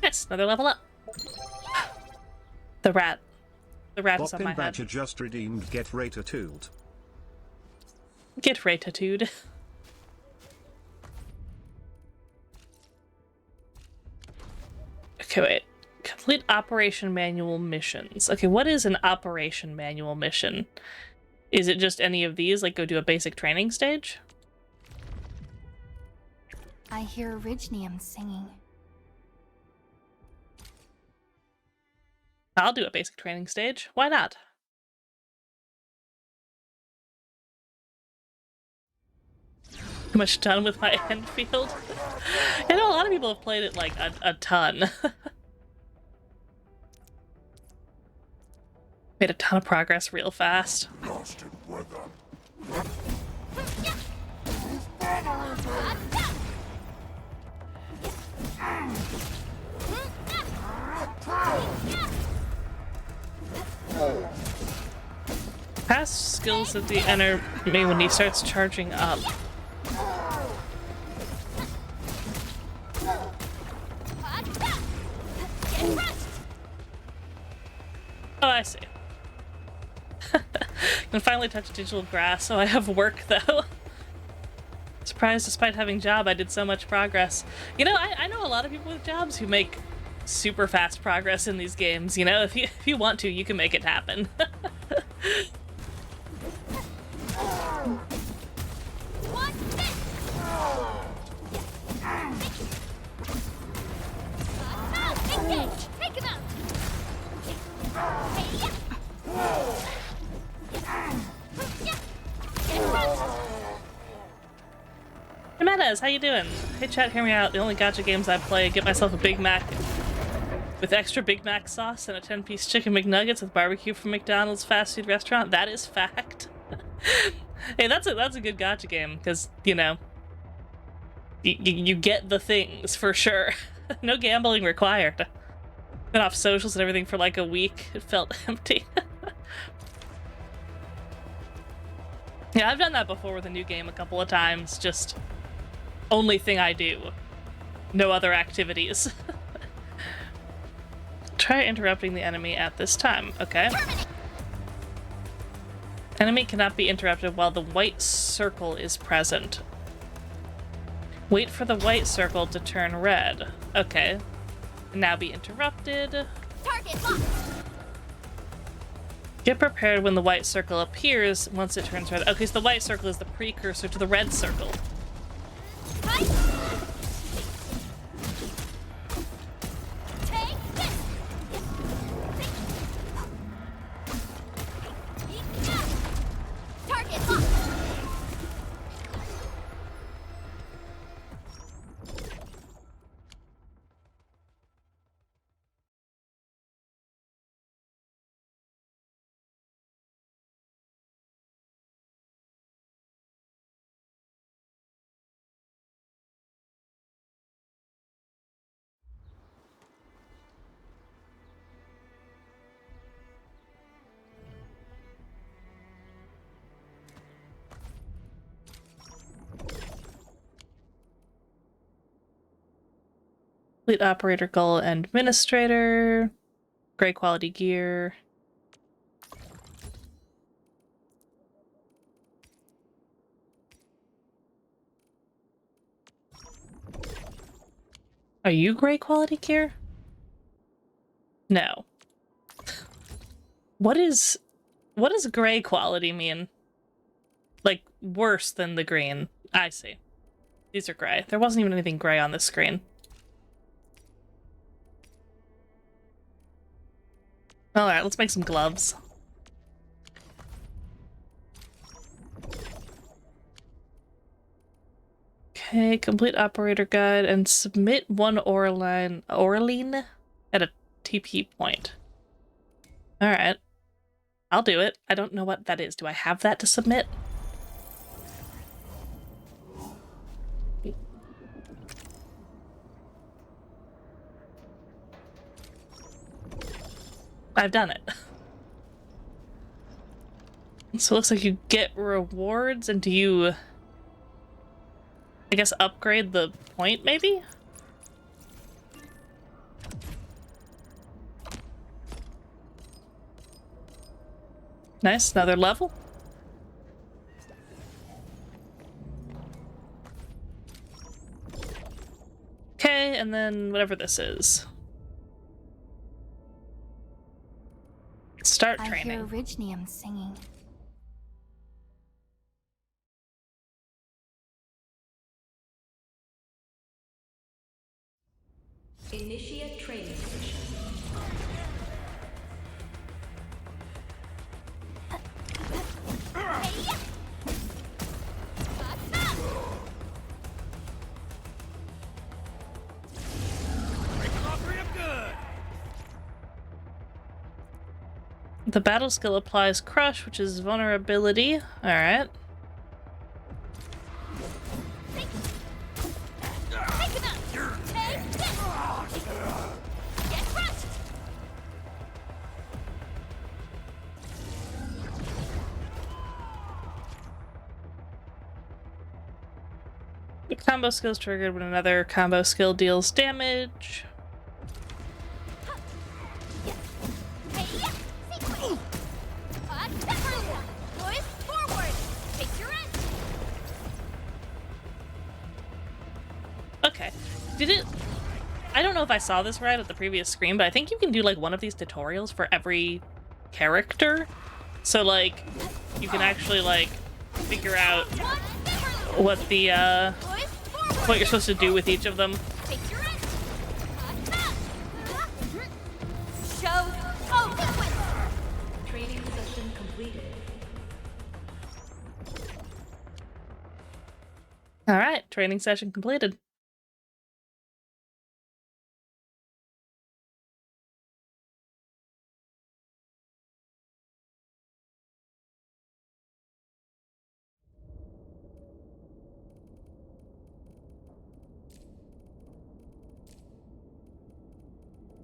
Yes, another level up. The rat. The rat is on my head. Badger just redeemed Get Ratatouille. Get Ratatouille. Okay, wait. Complete operation manual missions. Okay, what is an operation manual mission? Is it just any of these? Like, go do a basic training stage? I hear Orignium singing. I'll do a basic training stage. Why not? Pretty much done with my Endfield. I know a lot of people have played it like a ton. Made a ton of progress real fast. Past skills of the enemy when he starts charging up. Oh, I see. Can finally touch digital grass, so I have work though. Surprised despite having job, I did so much progress. You know, I know a lot of people with jobs who make super fast progress in these games. You know, if you want to, you can make it happen. Hey Metas, how you doing? Hey chat, hear me out. The only gacha games I play, get myself a Big Mac with extra Big Mac sauce and a 10-piece chicken McNuggets with barbecue from McDonald's fast food restaurant. That is fact. Hey, that's a good gacha game, because, you know, you get the things for sure. No gambling required. Been off socials and everything for like a week. It felt empty. Yeah, I've done that before with a new game a couple of times. Just only thing I do. No other activities. Try interrupting the enemy at this time. Okay. Enemy cannot be interrupted while the white circle is present. Wait for the white circle to turn red. Okay. Now be interrupted. Target locked. Get prepared when the white circle appears once it turns red. Okay, so the white circle is the precursor to the red circle. Target locked. Fleet operator, gull, and administrator. Great quality gear. Are you great quality gear? No. What does gray quality mean? Like worse than the green. I see. These are gray. There wasn't even anything gray on this screen. Alright, let's make some gloves. Okay, complete operator guide and submit one Orlean at a TP point. Alright. I'll do it. I don't know what that is. Do I have that to submit? I've done it. So it looks like you get rewards, and do you, I guess, upgrade the point, maybe? Nice, another level. Okay, and then whatever this is. Start training. I hear Orignium singing. Initiate training session. The battle skill applies Crush, which is vulnerability. Alright. The combo skill is triggered when another combo skill deals damage. Okay. Did it... I don't know if I saw this right at the previous screen, but I think you can do like one of these tutorials for every character. So like, you can actually like figure out what the what you're supposed to do with each of them. Training session completed. All right, training session completed.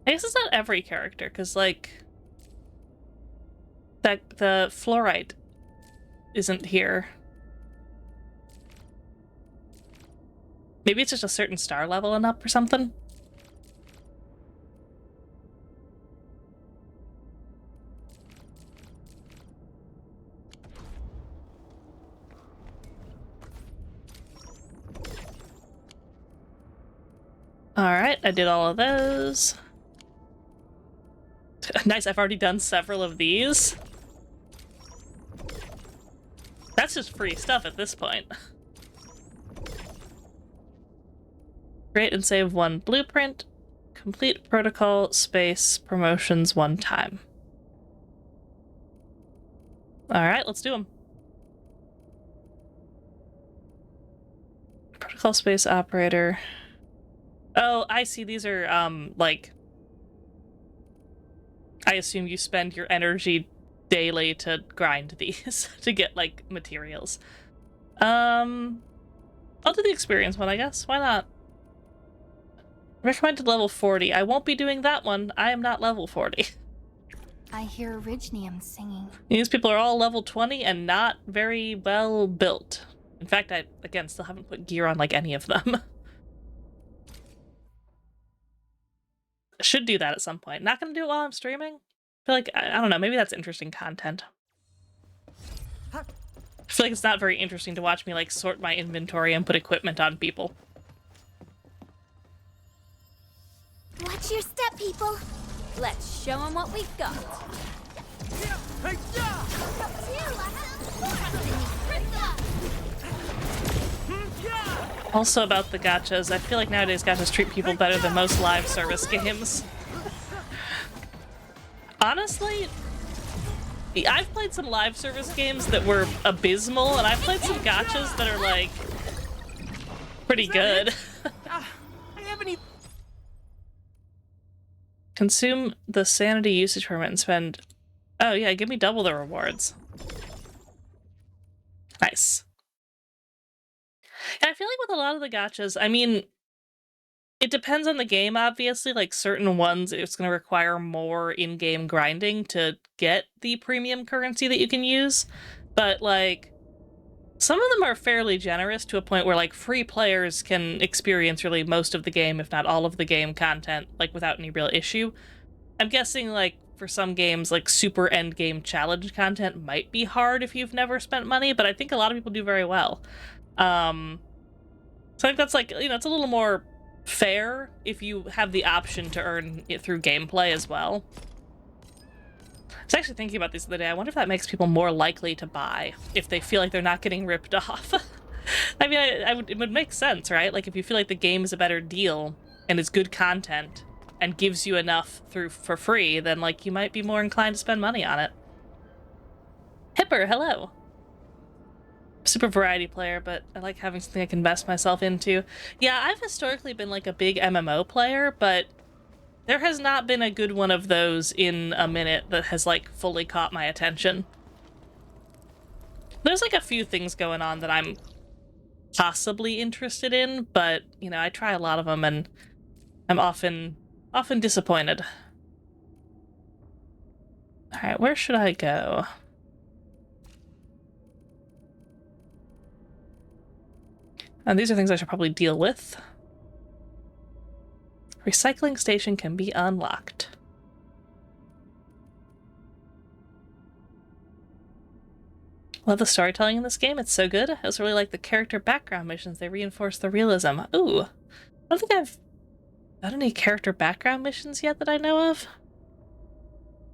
I guess it's not every character, because, like, the fluorite isn't here. Maybe it's just a certain star level and up or something? Alright, I did all of those. Nice, I've already done several of these. That's just free stuff at this point. Create and save one blueprint. Complete protocol space promotions one time. Alright, let's do them. Protocol space operator. Oh, I see. These are, like... I assume you spend your energy daily to grind these to get, like, materials. I'll do the experience one, I guess. Why not? Recommended level 40. I won't be doing that one. I am not level 40. I hear Orignium singing. These people are all level 20 and not very well built. In fact, I, again, still haven't put gear on, like, any of them. I should do that at some point. Not gonna do it while I'm streaming? I feel like, I don't know, maybe that's interesting content. I feel like it's not very interesting to watch me, like, sort my inventory and put equipment on people. Watch your step, people. Let's show them what we've got. Also about the gachas, I feel like nowadays gachas treat people better than most live service games. Honestly, I've played some live service games that were abysmal, and I've played some gachas that are, like, pretty good. I haven't even... Consume the sanity usage permit and spend... Oh yeah, give me double the rewards. Nice. And I feel like with a lot of the gachas, I mean, it depends on the game, obviously. Like, certain ones, it's going to require more in-game grinding to get the premium currency that you can use. But, like, some of them are fairly generous to a point where, like, free players can experience really most of the game, if not all of the game content, like, without any real issue. I'm guessing, like, for some games, like, super end-game challenge content might be hard if you've never spent money, but I think a lot of people do very well. So I think that's, like, you know, it's a little more fair if you have the option to earn it through gameplay as well. I was actually thinking about this the other day. I wonder if that makes people more likely to buy if they feel like they're not getting ripped off. I mean, it would make sense, right? Like, if you feel like the game is a better deal and it's good content and gives you enough for free, then, like, you might be more inclined to spend money on it. Hipper, hello. Super variety player, but I like having something I can invest myself into. Yeah, I've historically been, like, a big MMO player, but There has not been a good one of those in a minute that has, like, fully caught my attention. There's, like, a few things going on that I'm possibly interested in, but, you know, I try a lot of them and I'm often disappointed. Alright, where should I go? And these are things I should probably deal with. Recycling station can be unlocked. Love the storytelling in this game. It's so good. I also really like the character background missions. They reinforce the realism. Ooh. I don't think I've done any character background missions yet that I know of.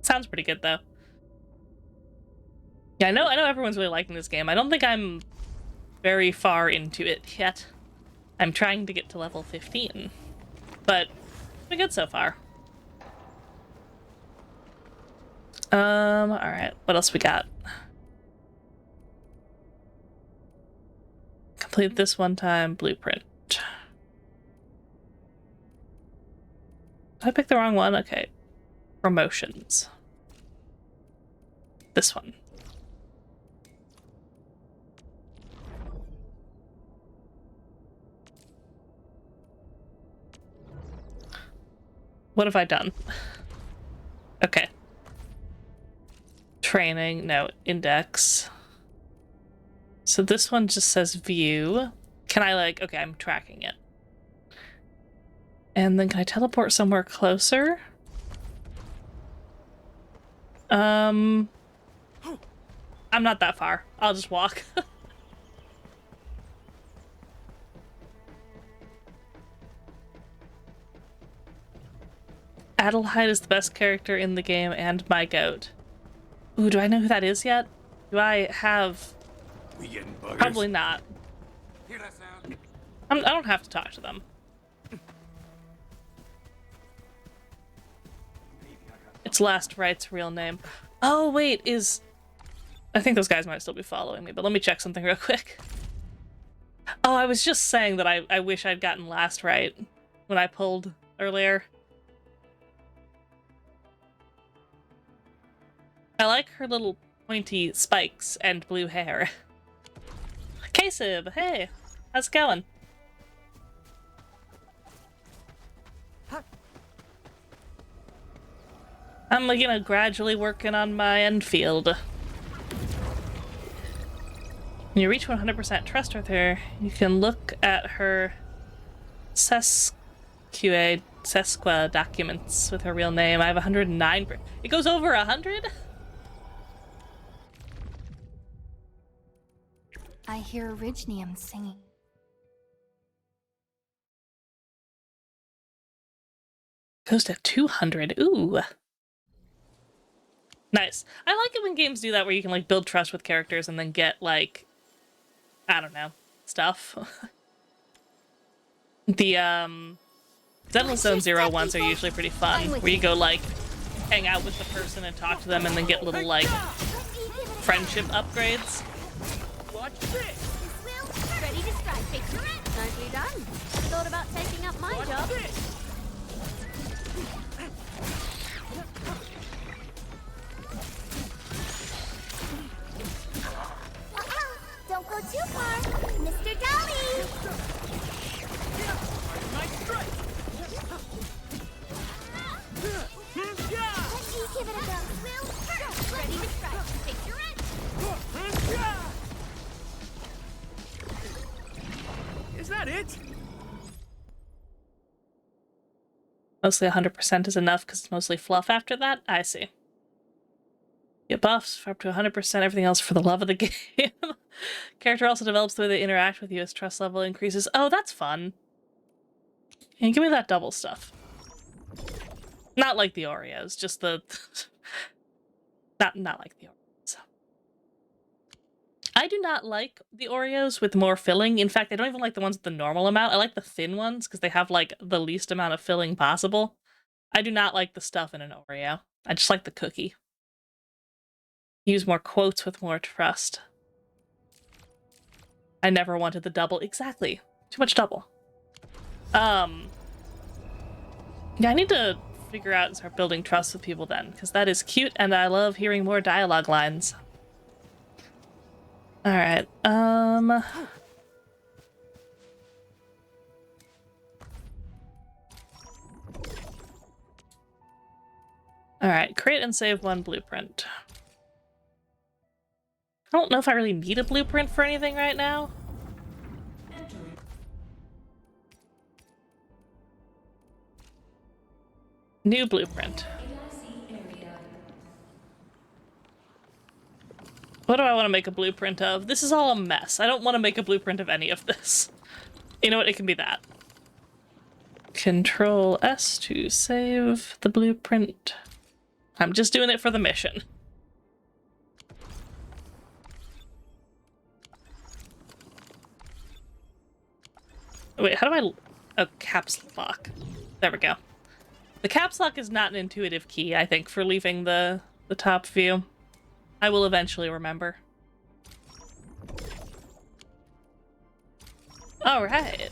Sounds pretty good, though. Yeah, I know everyone's really liking this game. I don't think I'm very far into it yet. I'm trying to get to level 15. But it's been good so far. Alright, what else we got? Complete this one time blueprint. Did I pick the wrong one? Okay. Promotions. This one. What have I done? Okay. Training, no, index. So this one just says view. Can I, like, okay, I'm tracking it. And then can I teleport somewhere closer? I'm not that far. I'll just walk. Adelheid is the best character in the game and my goat. Ooh, do I know who that is yet? Do I have... Probably not. I don't have to talk to them. It's Last Right's real name. Oh, wait, is... I think those guys might still be following me, but let me check something real quick. Oh, I was just saying that I wish I'd gotten Last Right when I pulled earlier. I like her little pointy spikes and blue hair. Kasib, hey, how's it going? I'm, you know, gradually working on my Endfield. When you reach 100% trust with her, you can look at her Sesqua documents with her real name. I have 109. It goes over 100? I hear Orignium singing. Goes to 200. Ooh. Nice. I like it when games do that where you can, like, build trust with characters and then get, like, I don't know, stuff. The, Zenless Zone Zero ones are usually pretty fun, where you go, like, hang out with the person and talk to them and then get little, like, friendship upgrades. Watch this! Ready to strike, picture it! Nicely done. Thought about taking up my job. Don't go too far, Mr. Dolly! Nice strike! Let's give it a go. Will, ready to strike, picture it! Is that it? Mostly 100% is enough because it's mostly fluff after that? I see. Get buffs for up to 100%, everything else for the love of the game. Character also develops the way they interact with you as trust level increases. Oh, that's fun. And give me that double stuff. Not like the Oreos, just the... not like the Oreos. I do not like the Oreos with more filling. In fact, I don't even like the ones with the normal amount. I like the thin ones because they have, like, the least amount of filling possible. I do not like the stuff in an Oreo. I just like the cookie. Use more quotes with more trust. I never wanted the double. Exactly. Too much double. Yeah, I need to figure out and start building trust with people then, because that is cute and I love hearing more dialogue lines. Alright, Alright, create and save one blueprint. I don't know if I really need a blueprint for anything right now. New blueprint. What do I want to make a blueprint of? This is all a mess. I don't want to make a blueprint of any of this. You know what? It can be that. Control S to save the blueprint. I'm just doing it for the mission. Wait, how do I... Oh, caps lock. There we go. The caps lock is not an intuitive key, I think, for leaving the top view. I will eventually remember. Alright.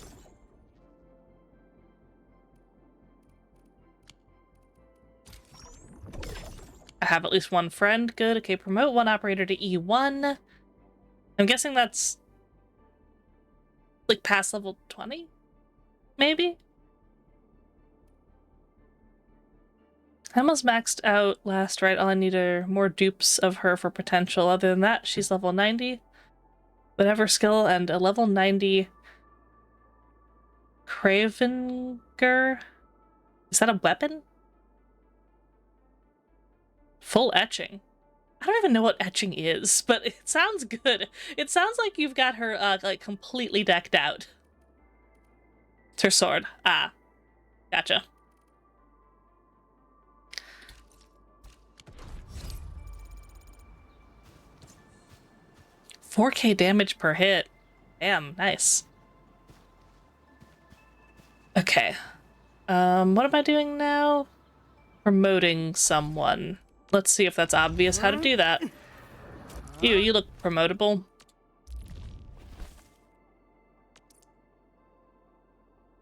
I have at least one friend. Good. Okay, promote one operator to E1. I'm guessing that's like past level 20? Maybe? I almost maxed out last, right? All I need are more dupes of her for potential. Other than that, she's level 90. Whatever skill, and a level 90 Cravenger? Is that a weapon? Full etching. I don't even know what etching is, but it sounds good. It sounds like you've got her, like, completely decked out. It's her sword. Ah. Gotcha. $4K damage per hit. Damn, nice. Okay. What am I doing now? Promoting someone. Let's see if that's obvious how to do that. You look promotable.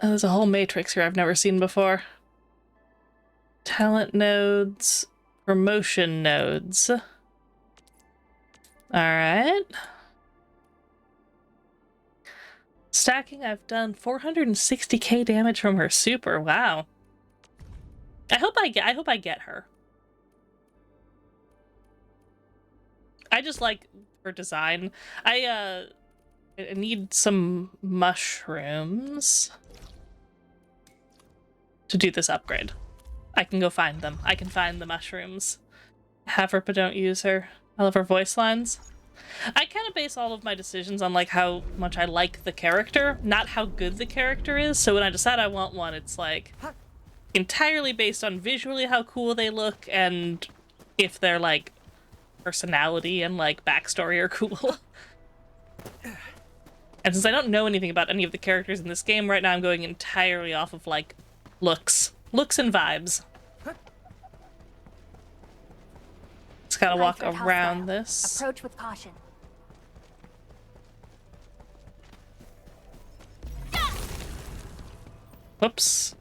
Oh, there's a whole matrix here I've never seen before. Talent nodes, promotion nodes. Alright. Stacking, I've done 460k damage from her super. Wow. I hope I get her. I just like her design. I need some mushrooms to do this upgrade. I can go find them. I can find the mushrooms. Have her, but don't use her. I love her voice lines. I kind of base all of my decisions on like how much I like the character, not how good the character is. So when I decide I want one, it's like entirely based on visually how cool they look and if their like personality and like backstory are cool. And since I don't know anything about any of the characters in this game right now, I'm going entirely off of like looks and vibes. Just gotta walk around this. Approach with caution. Whoops.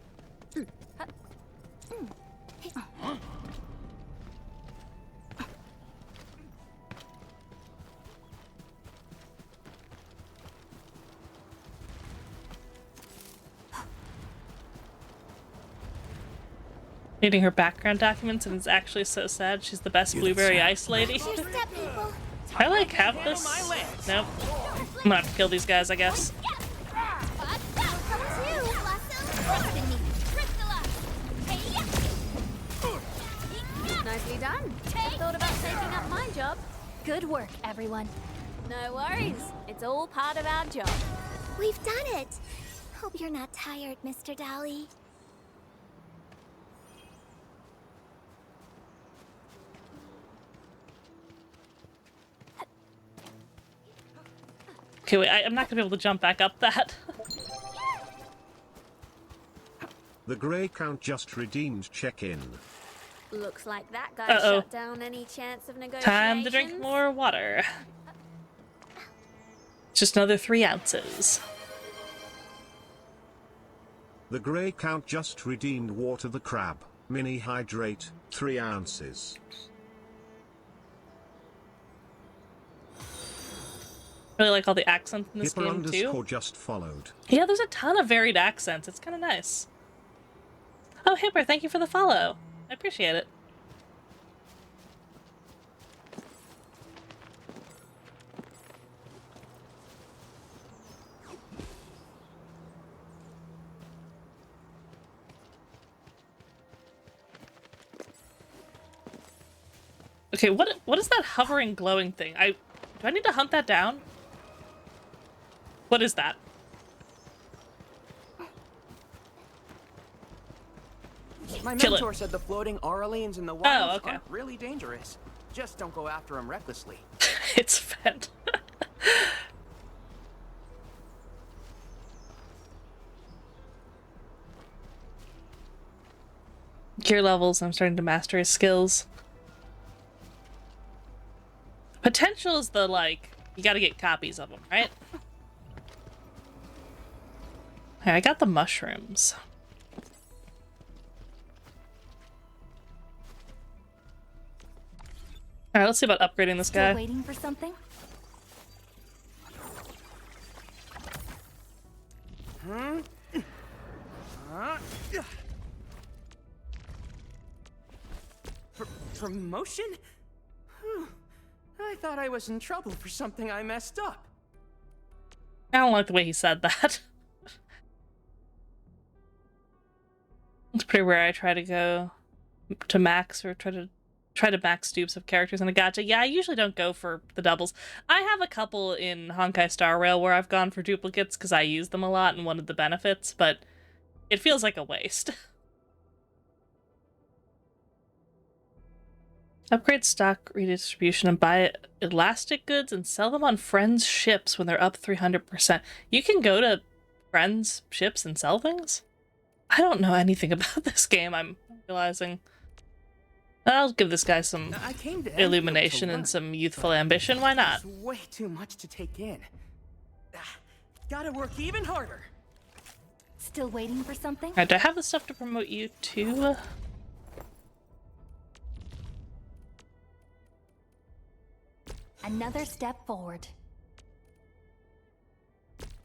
Reading her background documents, and it's actually so sad. She's the best blueberry ice lady. I like have this. Nope. I'm gonna have to kill these guys, I guess. Nicely done. Thought about taking up my job. Good work, everyone. No worries. It's all part of our job. We've done it. Hope you're not tired, Mr. Dolly. Okay, wait, I'm not gonna be able to jump back up that. The Grey Count just redeemed check-in. Looks like that guy Uh-oh. shut down any chance of negotiations. Time to drink more water. Just another 3 ounces. The Grey Count just redeemed Water the Crab. Mini hydrate, 3 ounces. Really like all the accents in this Hipper game too. underscore just followed. Yeah, there's a ton of varied accents. It's kind of nice. Oh, Hipper, thank you for the follow. I appreciate it. Okay, what is that hovering glowing thing? Do I need to hunt that down? What is that? My Kill mentor it. said the floating auralians in the wild okay. aren't really dangerous. Just don't go after them recklessly. It's fed. Gear levels, I'm starting to master his skills. Potential is the, like, you gotta get copies of them, right? Okay, I got the mushrooms. Alright, let's see about upgrading this guy. Still waiting for something? Promotion? I thought I was in trouble for something I messed up. I don't like the way he said that. It's pretty rare I try to go to max or try to max dupes of characters in a gacha. Yeah, I usually don't go for the doubles. I have a couple in Honkai Star Rail where I've gone for duplicates because I use them a lot and wanted the benefits, but it feels like a waste. Upgrade stock redistribution and buy elastic goods and sell them on friends' ships when they're up 300%. You can go to friends' ships and sell things? I don't know anything about this game, I'm realizing. I'll give this guy some illumination and some youthful ambition, why not? It's way too much to take in. Gotta work even harder. Still waiting for something? Alright, do I have the stuff to promote you too? Another step forward.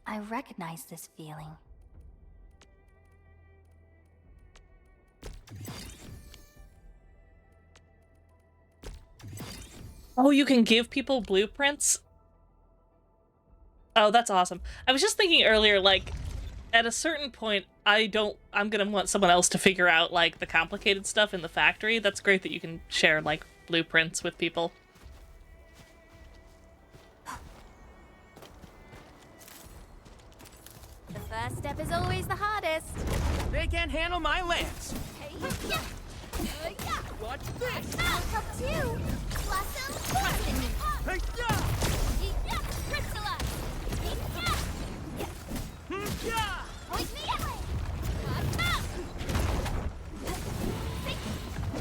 I recognize this feeling. Oh, you can give people blueprints? Oh, that's awesome. I was just thinking earlier, like, at a certain point, I'm gonna want someone else to figure out, like, the complicated stuff in the factory. That's great that you can share, like, blueprints with people. The first step is always the hardest. They can't handle my lance. Watch this. Up two. Blossom, trust in me. Crystallize. Point me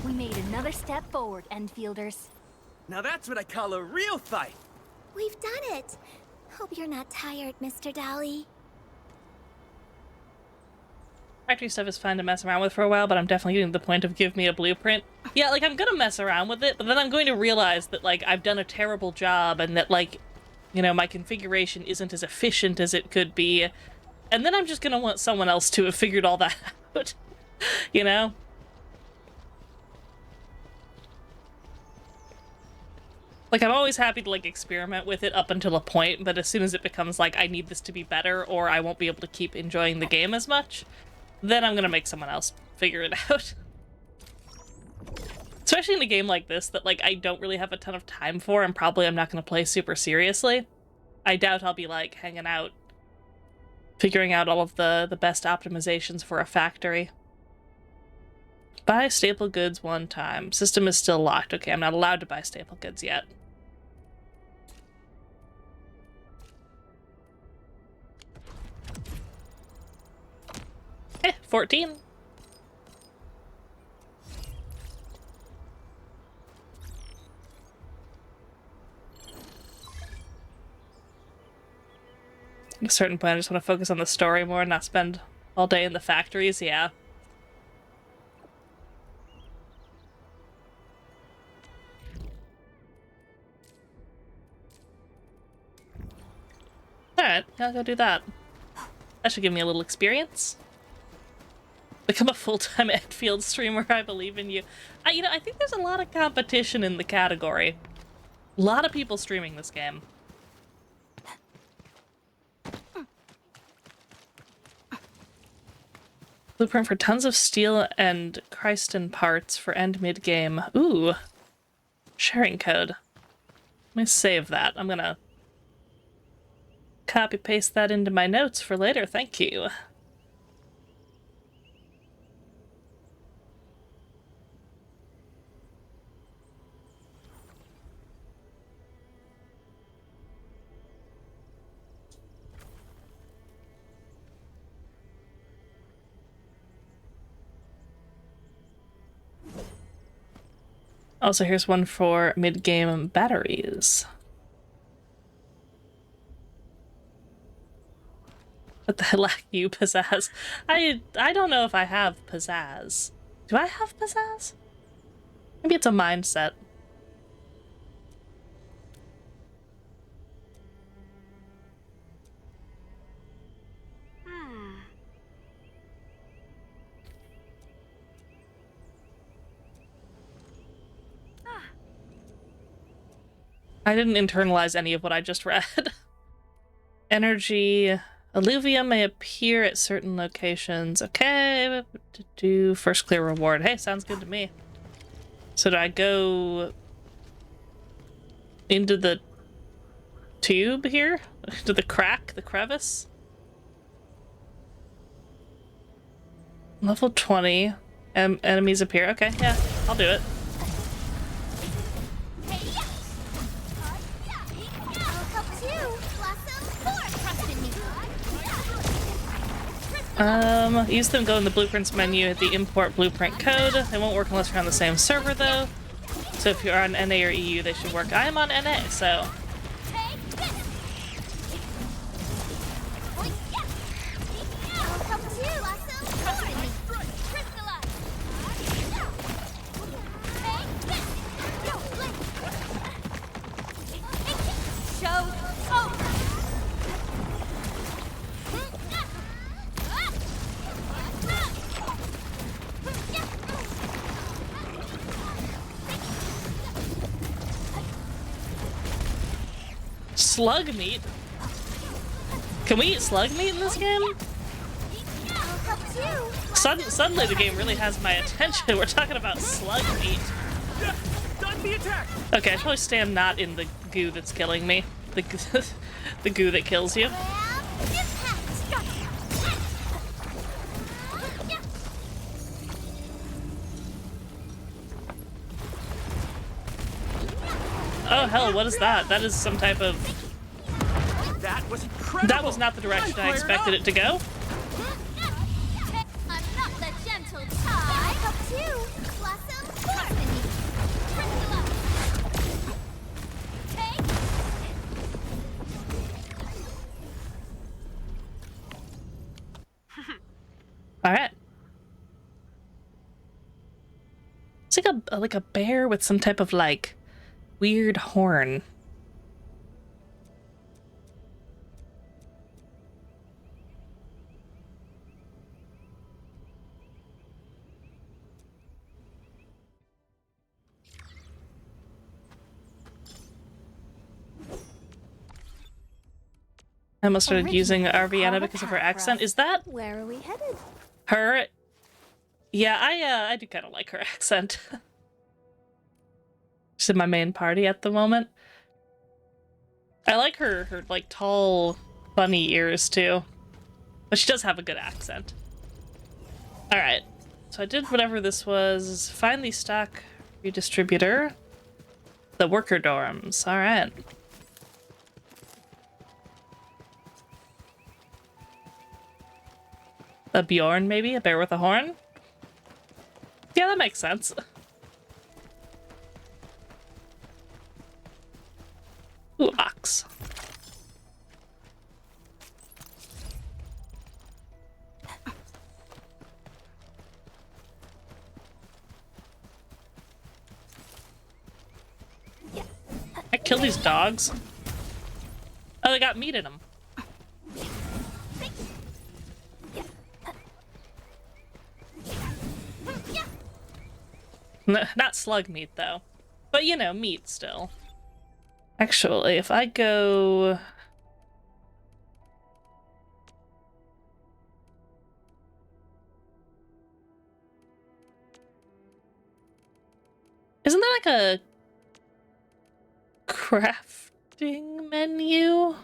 We made another step forward, Endfielders. Now that's what I call a real fight. We've done it. Hope you're not tired, Mr. Dolly. Factory stuff is fun to mess around with for a while, but I'm definitely getting to the point of give me a blueprint. Yeah, like, I'm gonna mess around with it, but then I'm going to realize that, like, I've done a terrible job and that, like, you know, my configuration isn't as efficient as it could be. And then I'm just gonna want someone else to have figured all that out, you know? Like, I'm always happy to, like, experiment with it up until a point, but as soon as it becomes, like, I need this to be better or I won't be able to keep enjoying the game as much, then I'm gonna make someone else figure it out. Especially in a game like this that, like, I don't really have a ton of time for and probably I'm not gonna play super seriously. I doubt I'll be, like, hanging out, figuring out all of the best optimizations for a factory. Buy staple goods one time. System is still locked. Okay, I'm not allowed to buy staple goods yet. 14. At a certain point, I just want to focus on the story more and not spend all day in the factories, yeah. Alright, I'll go do that. That should give me a little experience. Become a full-time Endfield streamer, I believe in you. You know, I think there's a lot of competition in the category. A lot of people streaming this game. Blueprint for tons of steel and Christen parts for end mid-game. Ooh. Sharing code. Let me save that. I'm gonna copy-paste that into my notes for later. Thank you. Also, here's one for mid-game batteries. What the lack you pizzazz? I don't know if I have pizzazz. Do I have pizzazz? Maybe it's a mindset. I didn't internalize any of what I just read. Energy. Alluvium may appear at certain locations. Okay. Do first clear reward. Hey, sounds good to me. So do I go into the tube here? To the crack? The crevice? Level 20. Enemies appear. Okay, yeah. I'll do it. Use them, go in the blueprints menu, hit the import blueprint code. They won't work unless you're on the same server though. So if you're on NA or EU, they should work. I am on NA, so. Slug meat? Can we eat slug meat in this game? Suddenly the game really has my attention. We're talking about slug meat. Okay, I should probably stand not in the goo that's killing me. The goo that kills you. Oh hell, what is that? That is some type of... That was incredible. That was not the direction I expected it to go. I'm not the gentle type. Help you. Blossom Alright. It's like a bear with some type of like weird horn. I almost started using Arviana because of her accent. Is that where are we headed? Her? Yeah, I do kind of like her accent. She's in my main party at the moment. I like her like tall, bunny ears too. But she does have a good accent. Alright. So I did whatever this was. Find the stock redistributor. The worker dorms. Alright. A Bjorn, maybe? A bear with a horn? Yeah, that makes sense. Ooh, ox. I kill these dogs. Oh, they got meat in them. Not slug meat, though. But, you know, meat still. Actually, if I go... Isn't there like a crafting menu?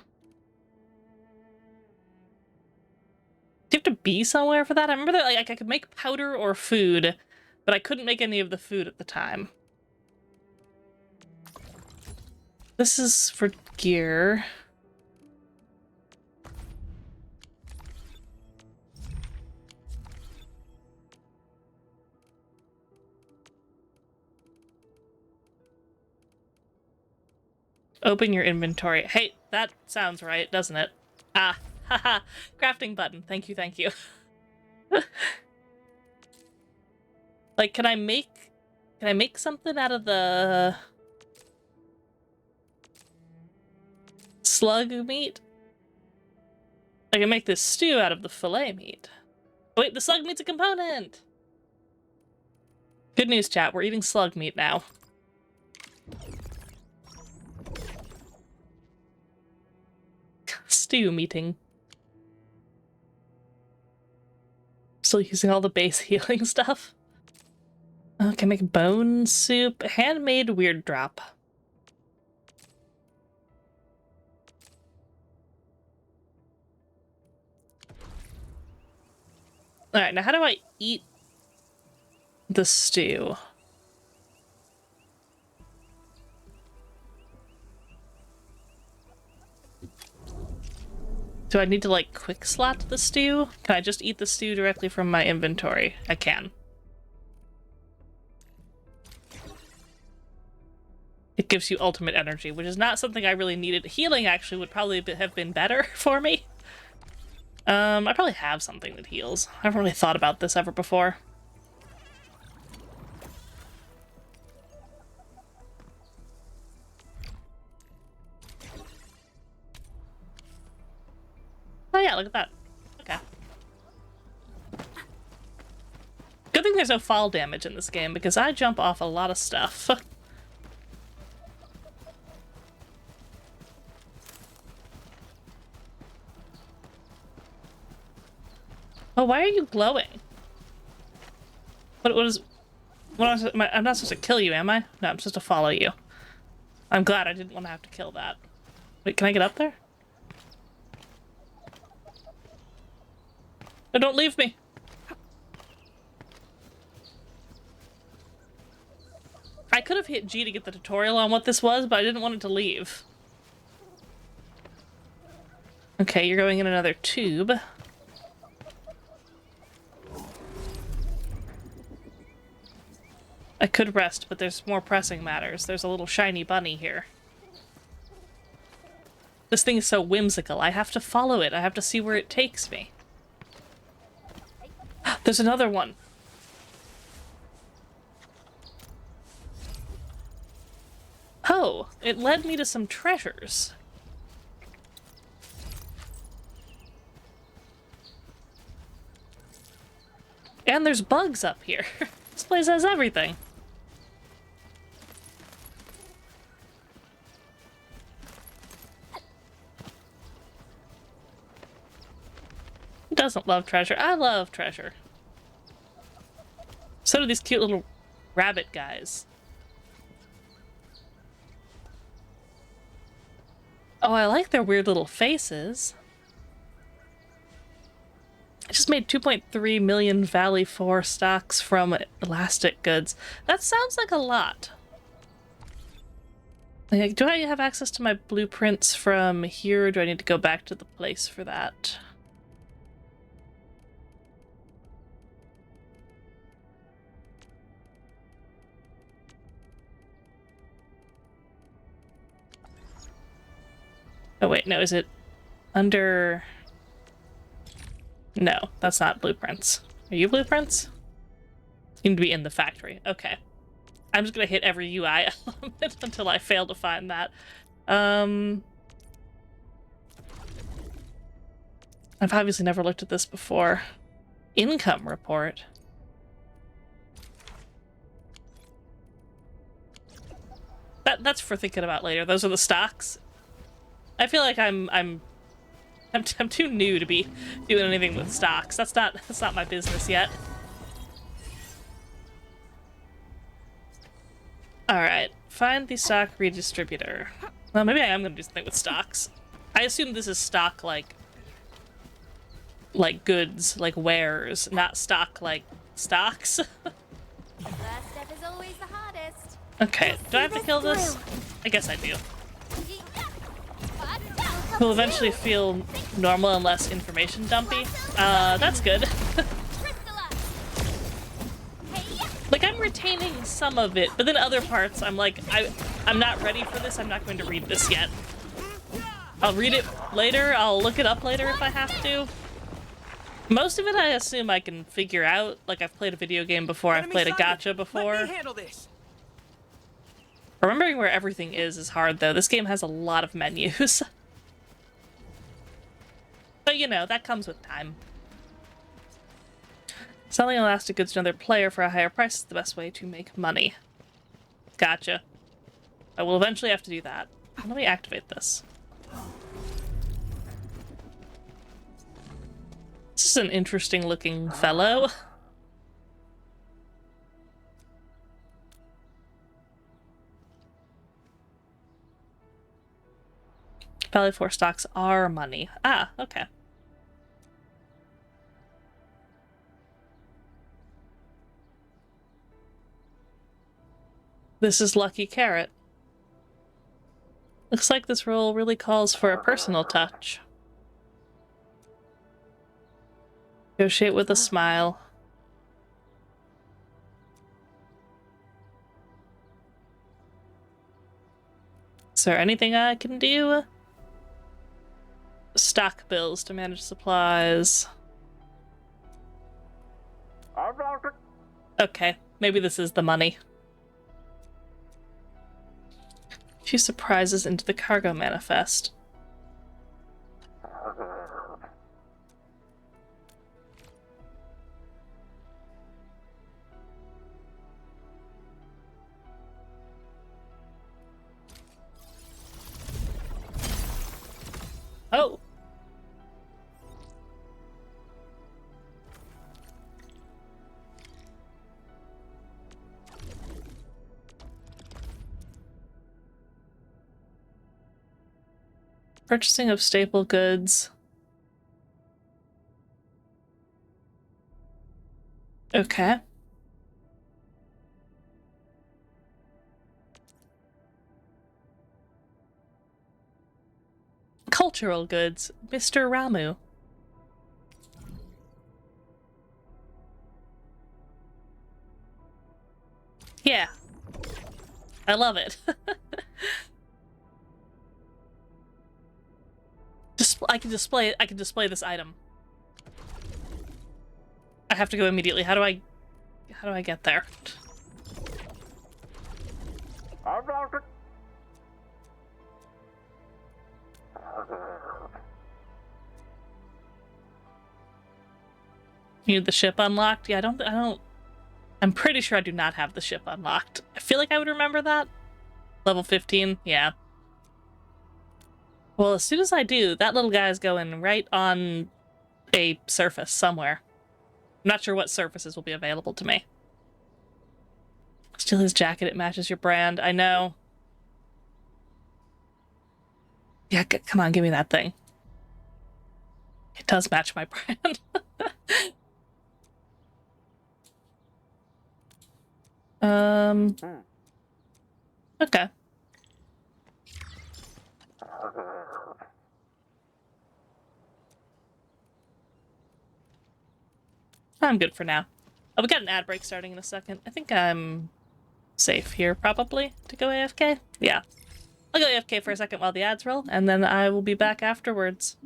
Do you have to be somewhere for that? I remember that like I could make powder or food, but I couldn't make any of the food at the time. This is for gear. Open your inventory. Hey, that sounds right, doesn't it? Ah, haha. Crafting button. Thank you, thank you. Like, can I make something out of the slug meat? I can make this stew out of the fillet meat. Oh, wait, the slug meat's a component! Good news, chat. We're eating slug meat now. Stew meeting. Still using all the base healing stuff. Okay, make bone soup. Handmade weird drop. Alright, now how do I eat the stew? Do I need to, like, quick slot the stew? Can I just eat the stew directly from my inventory? I can. It gives you ultimate energy, which is not something I really needed. Healing actually would probably have been better for me. I probably have something that heals. I haven't really thought about this ever before. Oh yeah, look at that. Okay. Good thing there's no fall damage in this game, because I jump off a lot of stuff. Oh, why are you glowing? I'm not supposed to kill you, am I? No, I'm supposed to follow you. I'm glad I didn't want to have to kill that. Wait, can I get up there? No, don't leave me. I could have hit G to get the tutorial on what this was, but I didn't want it to leave. Okay, you're going in another tube. I could rest, but there's more pressing matters. There's a little shiny bunny here. This thing is so whimsical. I have to follow it. I have to see where it takes me. There's another one. Oh, it led me to some treasures. And there's bugs up here. This place has everything. Who doesn't love treasure? I love treasure. So do these cute little rabbit guys. Oh, I like their weird little faces. I just made 2.3 million Valley 4 stocks from elastic goods. That sounds like a lot. Like, do I have access to my blueprints from here, or do I need to go back to the place for that? Oh wait, no, is it under... No, that's not blueprints. Are you blueprints? You need to be in the factory. Okay. I'm just gonna hit every UI element until I fail to find that. I've obviously never looked at this before. Income report. that's for thinking about later. Those are the stocks. I feel like I'm too new to be doing anything with stocks. That's not my business yet. Alright, find the stock redistributor. Well, maybe I am gonna do something with stocks. I assume this is stock like goods, like wares, not stock like stocks. The first step is always the hardest. Okay, do I have to kill this? I guess I do. We'll eventually feel normal and less information dumpy. That's good. Like, I'm retaining some of it, but then other parts, I'm like, I'm not ready for this, I'm not going to read this yet. I'll read it later, I'll look it up later if I have to. Most of it I assume I can figure out. Like, I've played a video game before, I've played a gacha before. Let me handle this. Remembering where everything is hard, though. This game has a lot of menus. But, you know, that comes with time. Selling elastic goods to another player for a higher price is the best way to make money. Gotcha. I will eventually have to do that. Let me activate this. This is an interesting looking fellow. Valley 4 stocks are money. Ah, okay. This is Lucky Carrot. Looks like this role really calls for a personal touch. Negotiate with a smile. Is there anything I can do? Stock bills to manage supplies. Okay, maybe this is the money. Few surprises into the cargo manifest. Oh! Purchasing of staple goods. Okay. Cultural goods. Mr. Ramu. Yeah. I love it. I can display this item. I have to go immediately. How do I get there? You need the ship unlocked? Yeah, I'm pretty sure I do not have the ship unlocked. I feel like I would remember that. Level 15, yeah. Well, as soon as I do, that little guy's going right on a surface somewhere. I'm not sure what surfaces will be available to me. Steal his jacket, it matches your brand. I know. Yeah, come on, give me that thing. It does match my brand. Okay. I'm good for now. Oh, we got an ad break starting in a second. I think I'm safe here, probably, to go AFK. Yeah. I'll go AFK for a second while the ads roll, and then I will be back afterwards.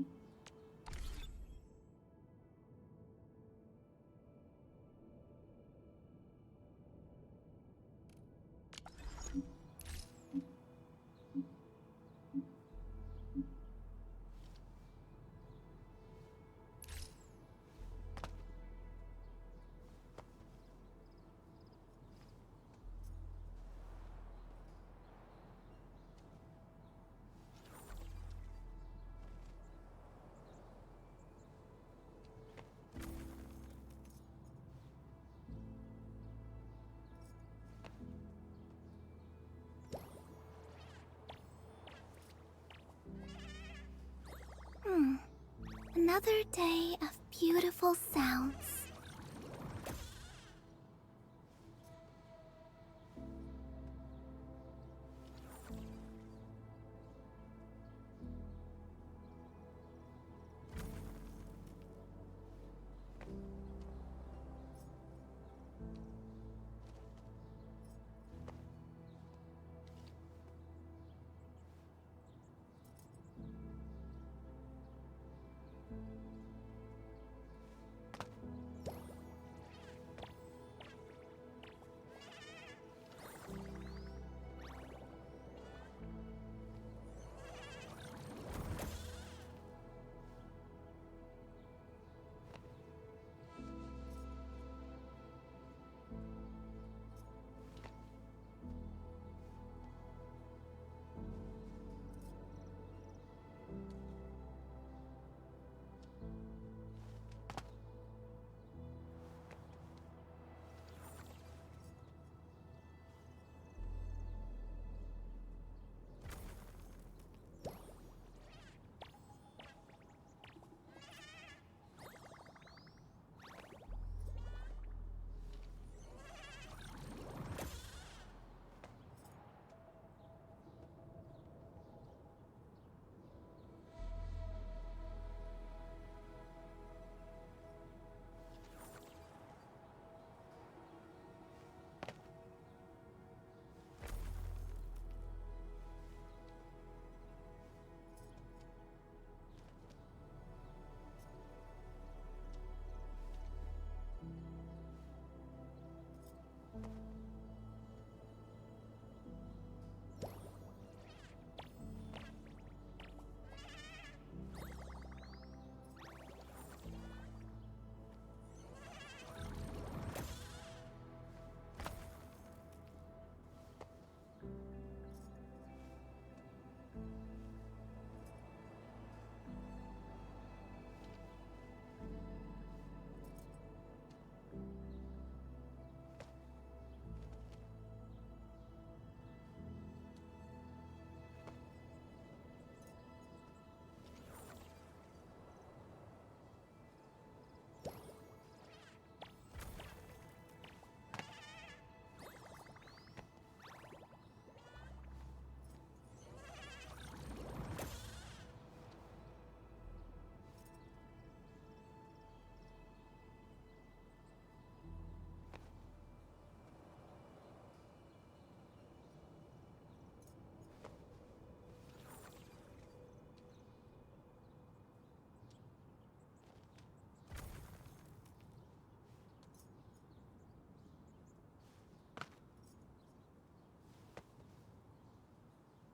Another day of beautiful sounds.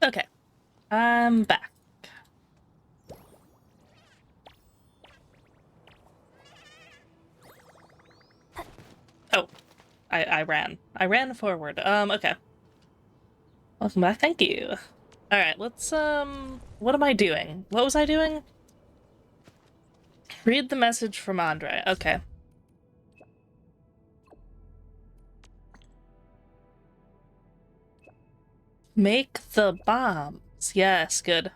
Okay, I'm back. Oh, I ran. I ran forward. Okay. Welcome back, thank you. Alright, let's, what am I doing? What was I doing? Read the message from Andre. Okay. Make the bombs. Yes, good.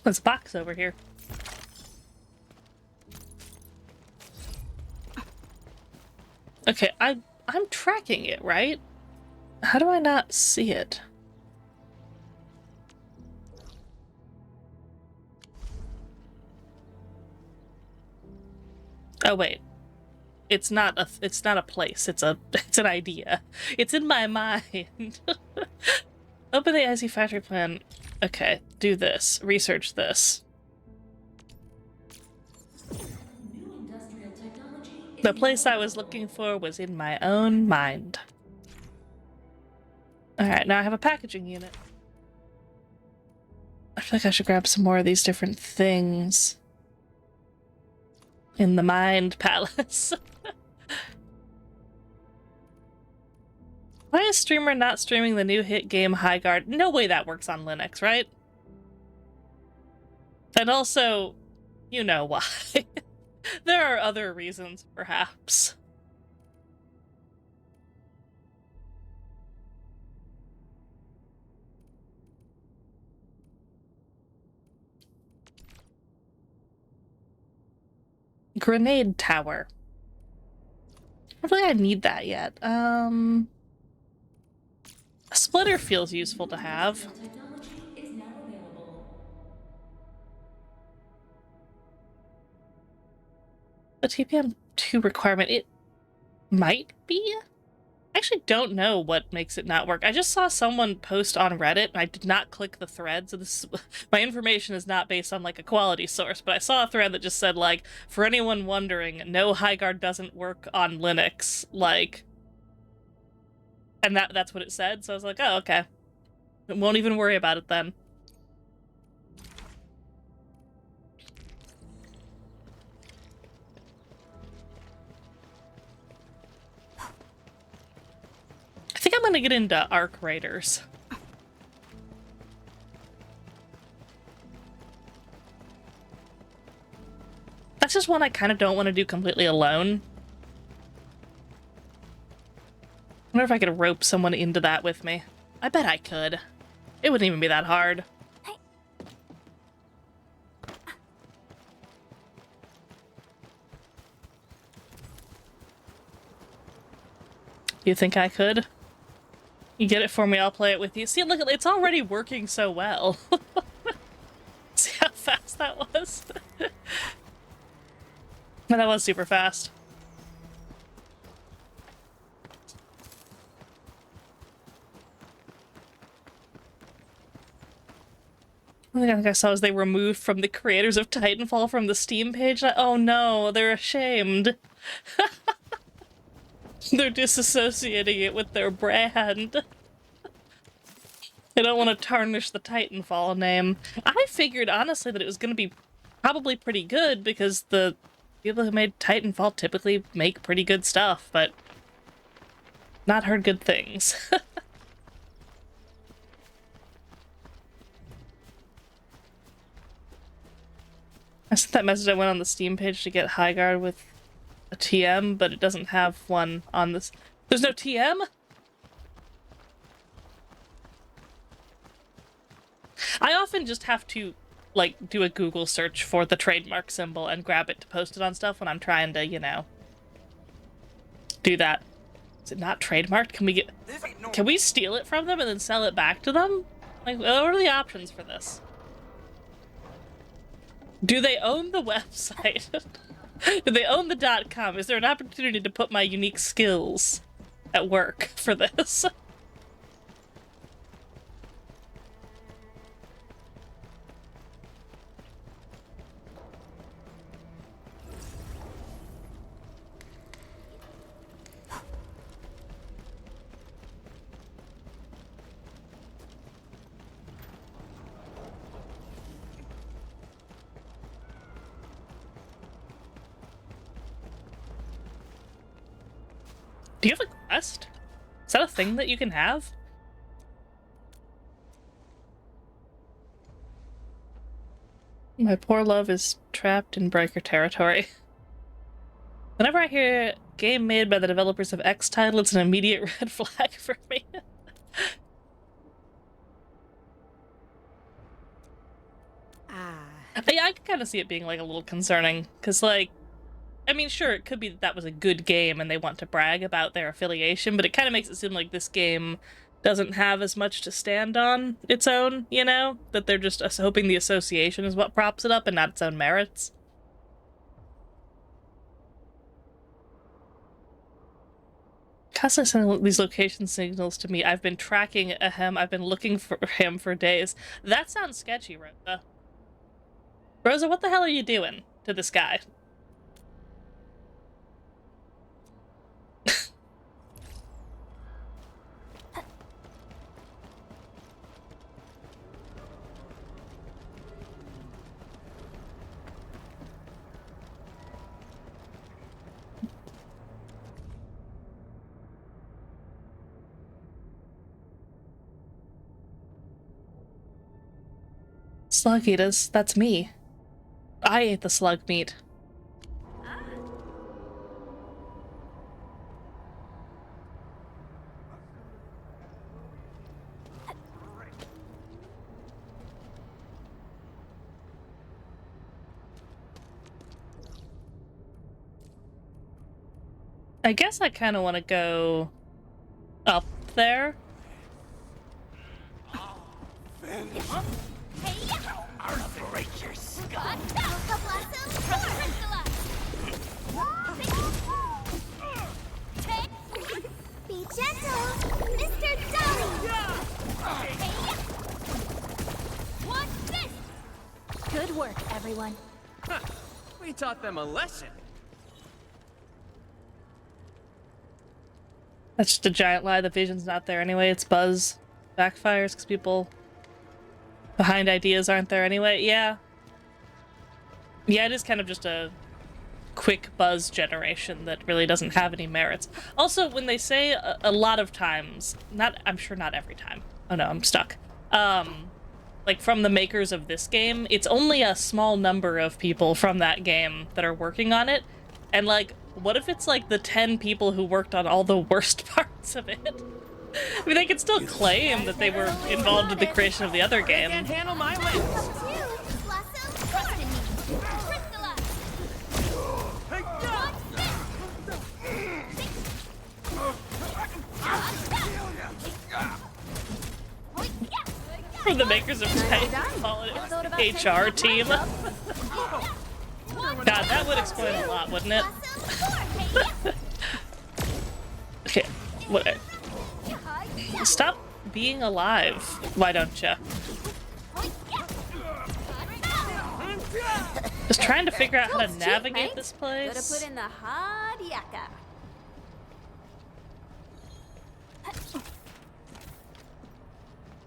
There's a box over here. Okay, I'm tracking it, right? How do I not see it? Oh wait. It's not a place. It's an idea. It's in my mind. Open the IC factory plan. Okay, do this. Research this. The place I was looking for was in my own mind. Alright, now I have a packaging unit. I feel like I should grab some more of these different things. In the Mind Palace. Why is streamer not streaming the new hit game Highguard? No way that works on Linux, right? And also, you know why. There are other reasons, perhaps. Grenade tower. I don't think I need that yet. A splitter feels useful to have. Technology is now available. The TPM2 requirement, it might be? I actually don't know what makes it not work. I just saw someone post on Reddit, and I did not click the thread, so this my information is not based on, like, a quality source, but I saw a thread that just said, like, for anyone wondering, no, Highguard doesn't work on Linux, like... And that's what it said, so I was like, oh, okay. Won't even worry about it then. I think I'm gonna get into Arc Raiders. That's just one I kind of don't want to do completely alone. I wonder if I could rope someone into that with me. I bet I could. It wouldn't even be that hard. You think I could? You get it for me, I'll play it with you. See, look, it's already working so well. See how fast that was? That was super fast. I think I saw as they removed from the creators of Titanfall from the Steam page. Oh no, they're ashamed. They're disassociating it with their brand. They don't want to tarnish the Titanfall name. I figured, honestly, that it was going to be probably pretty good because the people who made Titanfall typically make pretty good stuff, but not heard good things. I sent that message. I went on the Steam page to get Highguard with a TM, but it doesn't have one on this. There's no TM? I often just have to, like, do a Google search for the trademark symbol and grab it to post it on stuff when I'm trying to, you know, do that. Is it not trademarked? Can we steal it from them and then sell it back to them? Like, what are the options for this? Do they own the website? Do they own the .com? Is there an opportunity to put my unique skills at work for this? Do you have a quest? Is that a thing that you can have? My poor love is trapped in breaker territory. Whenever I hear game made by the developers of X title, it's an immediate red flag for me. Yeah, I can kind of see it being, like, a little concerning, because, like, I mean, sure, it could be that that was a good game and they want to brag about their affiliation, but it kind of makes it seem like this game doesn't have as much to stand on its own, you know? That they're just hoping the association is what props it up and not its own merits. Casa sent these location signals to me. I've been tracking him. I've been looking for him for days. That sounds sketchy, Rosa. Rosa, what the hell are you doing to this guy? Slug eaters, that's me. I ate the slug meat. I guess I kind of want to go up there. Be gentle, Mr. Dolly! What's this? Good work, everyone. Huh. We taught them a lesson. That's just a giant lie. The vision's not there anyway. It's buzz. Backfires because people behind ideas aren't there anyway. Yeah. Yeah, it is kind of just a quick buzz generation that really doesn't have any merits. Also, when they say a lot of times, I'm sure not every time. Oh no, I'm stuck. Like from the makers of this game, it's only a small number of people from that game that are working on it. And like, what if it's like the 10 people who worked on all the worst parts of it? I mean, they could still claim that they were involved in the creation of the other game. Can't handle my wins. From the makers of Titanfall, HR team. God, that would explain a lot, wouldn't it? Okay, what? Stop being alive. Why don't you? Just trying to figure out how to navigate this place. Gotta put in the hard yakka.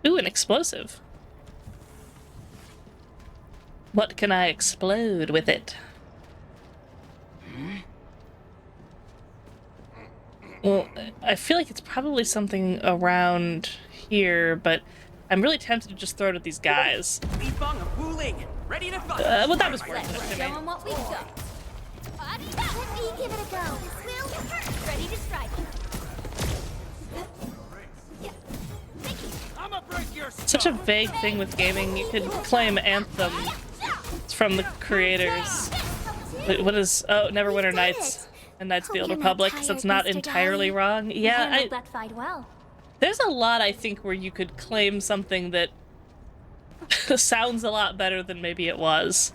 Ooh, an explosive. What can I explode with it? Well, I feel like it's probably something around here, but I'm really tempted to just throw it at these guys. Ready to fight. Well, that was worth it to me. Show 'em what we've got. Let me give it a go. This will hurt. Ready to strike. Such a vague thing with gaming. You could claim Anthem. It's from the creators. Wait, what is... Oh, Neverwinter Nights and Knights of the Old Republic, so it's not entirely wrong. Yeah, that fight well. There's a lot, I think, where you could claim something that sounds a lot better than maybe it was.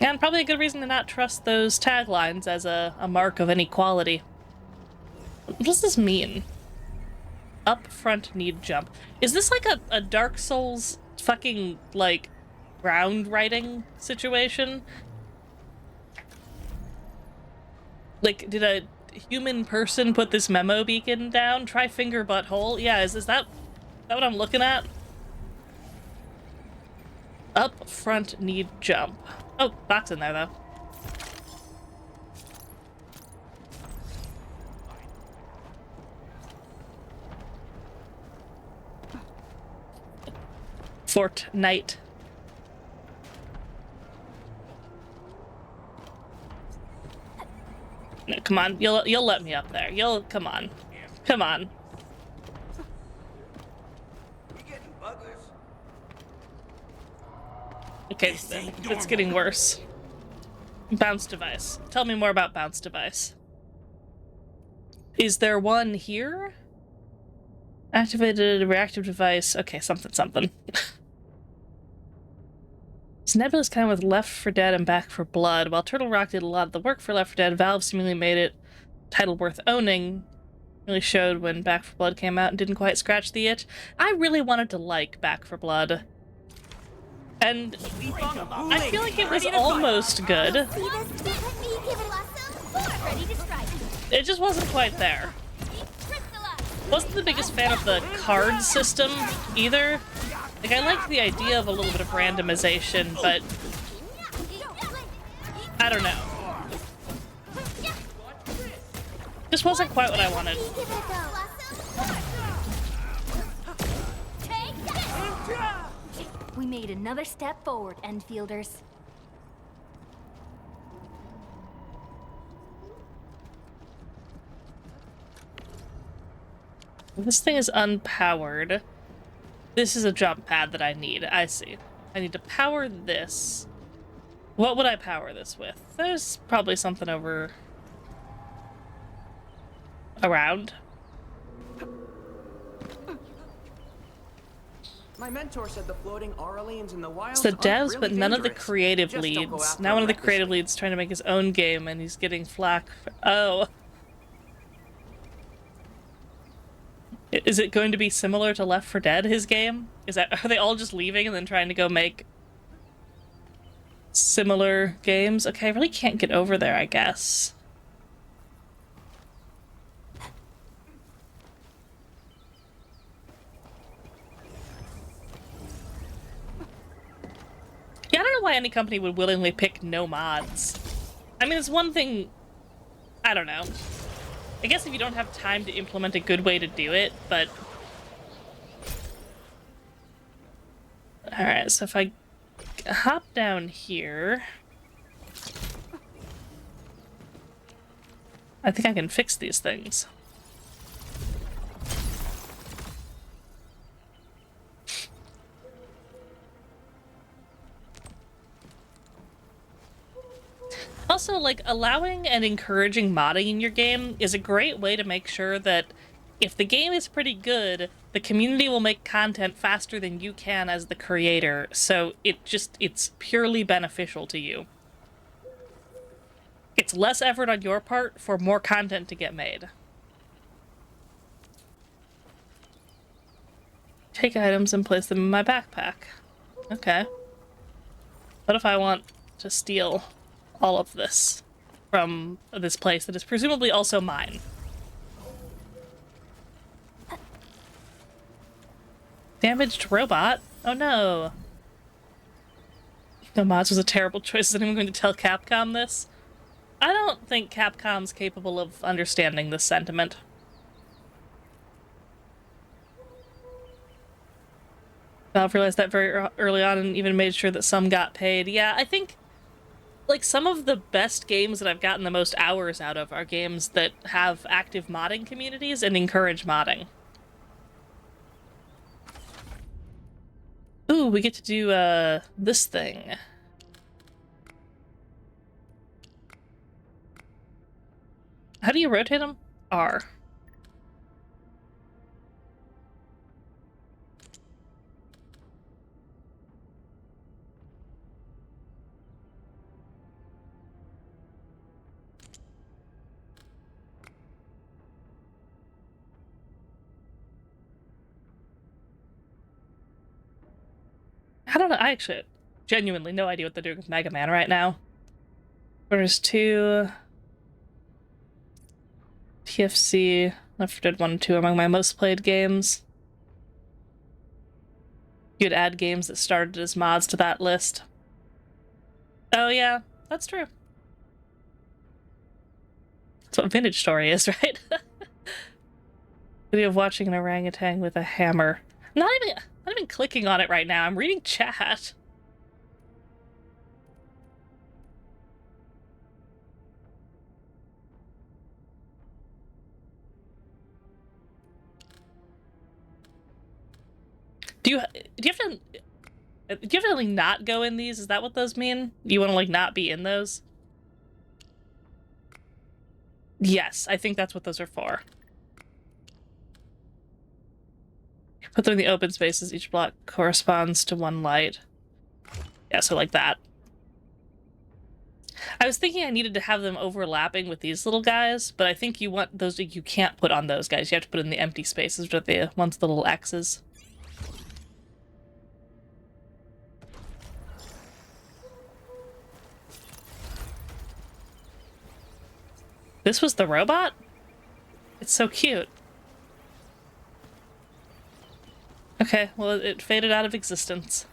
And probably a good reason to not trust those taglines as a mark of any quality. What does this mean? Up front need jump. Is this like a Dark Souls fucking, like, ground writing situation? Like, did a human person put this memo beacon down? Try finger butthole? Yeah, is that what I'm looking at? Up front need jump. Oh, box in there though. Fortnite. No, come on, you'll let me up there. Come on. Come on. Okay, it's getting worse. Bounce device. Tell me more about bounce device. Is there one here? Activated reactive device. Okay, something. This Nebula's kind of with Left 4 Dead and Back 4 Blood. While Turtle Rock did a lot of the work for Left 4 Dead, Valve seemingly made it a title worth owning. Really showed when Back 4 Blood came out and didn't quite scratch the itch. I really wanted to like Back 4 Blood. And I feel like it was almost good. It just wasn't quite there. Wasn't the biggest fan of the card system either. Like, I liked the idea of a little bit of randomization, but I don't know. Just wasn't quite what I wanted. We made another step forward, Endfielders. This thing is unpowered. This is a jump pad that I need. I see. I need to power this. What would I power this with? There's probably something over... around. My mentor said the floating Aurelians in the wild. It's the devs, really but none of the dangerous. creative Just don't go leads. after Now one of the them creative recklessly. leads trying to make his own game, and he's getting flack. Oh. Is it going to be similar to Left 4 Dead, his game? Are they all just leaving and then trying to go make similar games? Okay, I really can't get over there, I guess. Yeah, I don't know why any company would willingly pick no mods. I mean, it's one thing... I don't know. I guess if you don't have time to implement a good way to do it, but... Alright, so if I hop down here... I think I can fix these things. Also, like, allowing and encouraging modding in your game is a great way to make sure that if the game is pretty good, the community will make content faster than you can as the creator, so it's purely beneficial to you. It's less effort on your part for more content to get made. Take items and place them in my backpack. Okay. What if I want to steal all of this from this place that is presumably also mine? Damaged robot? Oh no. No mods was a terrible choice. Is anyone going to tell Capcom this? I don't think Capcom's capable of understanding this sentiment. Valve realized that very early on and even made sure that some got paid. Yeah, I think like some of the best games that I've gotten the most hours out of are games that have active modding communities and encourage modding. Ooh, we get to do this thing. How do you rotate them? R. I don't know. I actually genuinely no idea what they're doing with Mega Man right now. There's 2... TFC, Left 4 Dead 1 and 2 are among my most played games. You'd add games that started as mods to that list. Oh yeah, that's true. That's what Vintage Story is, right? Video of watching an orangutan with a hammer. Not even clicking on it right now. I'm reading chat. Do you have to like not go in these? Is that what those mean? You want to like not be in those? Yes, I think that's what those are for. Put them in the open spaces. Each block corresponds to one light. Yeah, so like that. I was thinking I needed to have them overlapping with these little guys, but I think you want those. You can't put on those guys. You have to put in the empty spaces, which are the ones with the little X's. This was the robot? It's so cute. Okay, well, it faded out of existence.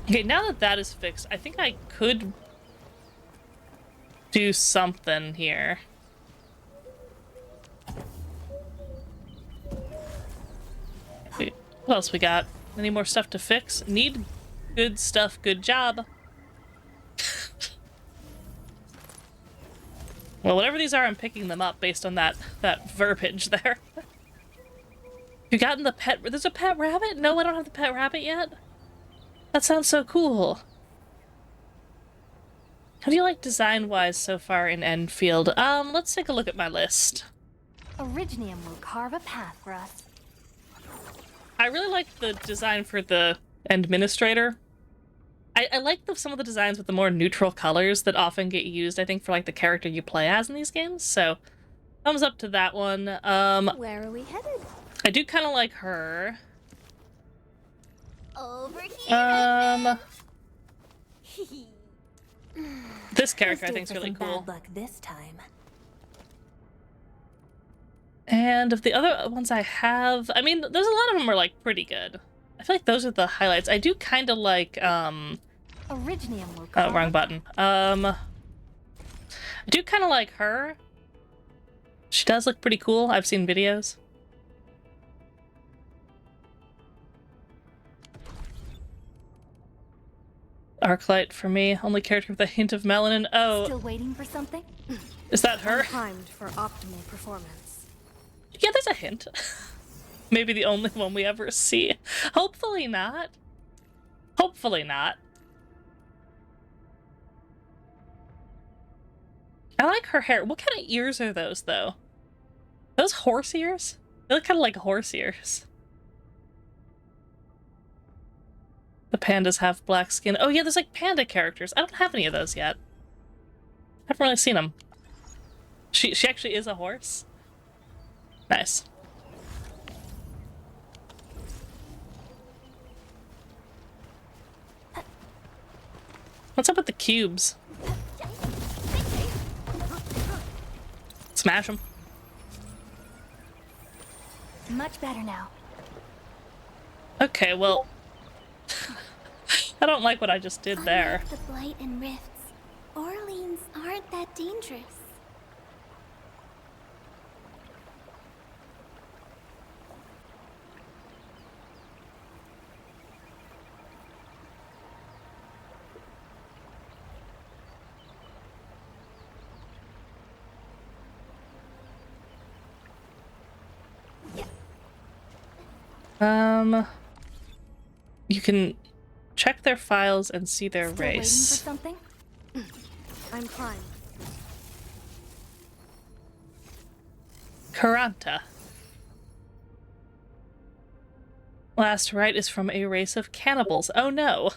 Okay, now that that is fixed, I think I could do something here. What else we got? Any more stuff to fix? Need good stuff, good job. Well, whatever these are, I'm picking them up based on that verbiage there. You gotten the pet? There's a pet rabbit? No, I don't have the pet rabbit yet. That sounds so cool. How do you like design-wise so far in Endfield? Let's take a look at my list. Originium will carve a path for us. I really like the design for the administrator. I like some of the designs with the more neutral colors that often get used, I think, for like the character you play as in these games. So, thumbs up to that one. Where are we headed? I do kind of like her. Over here. This character I think is really cool. Bad luck this time. And of the other ones I have, I mean, there's a lot of them are like pretty good. I feel like those are the highlights. I do kind of like Originium will oh, wrong button. I do kind of like her. She does look pretty cool. I've seen videos. Arknight for me. Only character with a hint of melanin. Oh. Still waiting for something? Is that her? Primed for optimal performance. Yeah, there's a hint. Maybe the only one we ever see. Hopefully not. Hopefully not. I like her hair. What kind of ears are those, though? Those horse ears? They look kind of like horse ears. The pandas have black skin. Oh yeah, there's like panda characters. I don't have any of those yet. I haven't really seen them. She actually is a horse? Nice. What's up with the cubes? Smash them. Much better now. Okay, well... I don't like what I just did there. The blight and rifts. Orleans aren't that dangerous. You can check their files and see their Still race. Waiting for something? I'm primed. Karanta. Last right is from a race of cannibals. Oh no.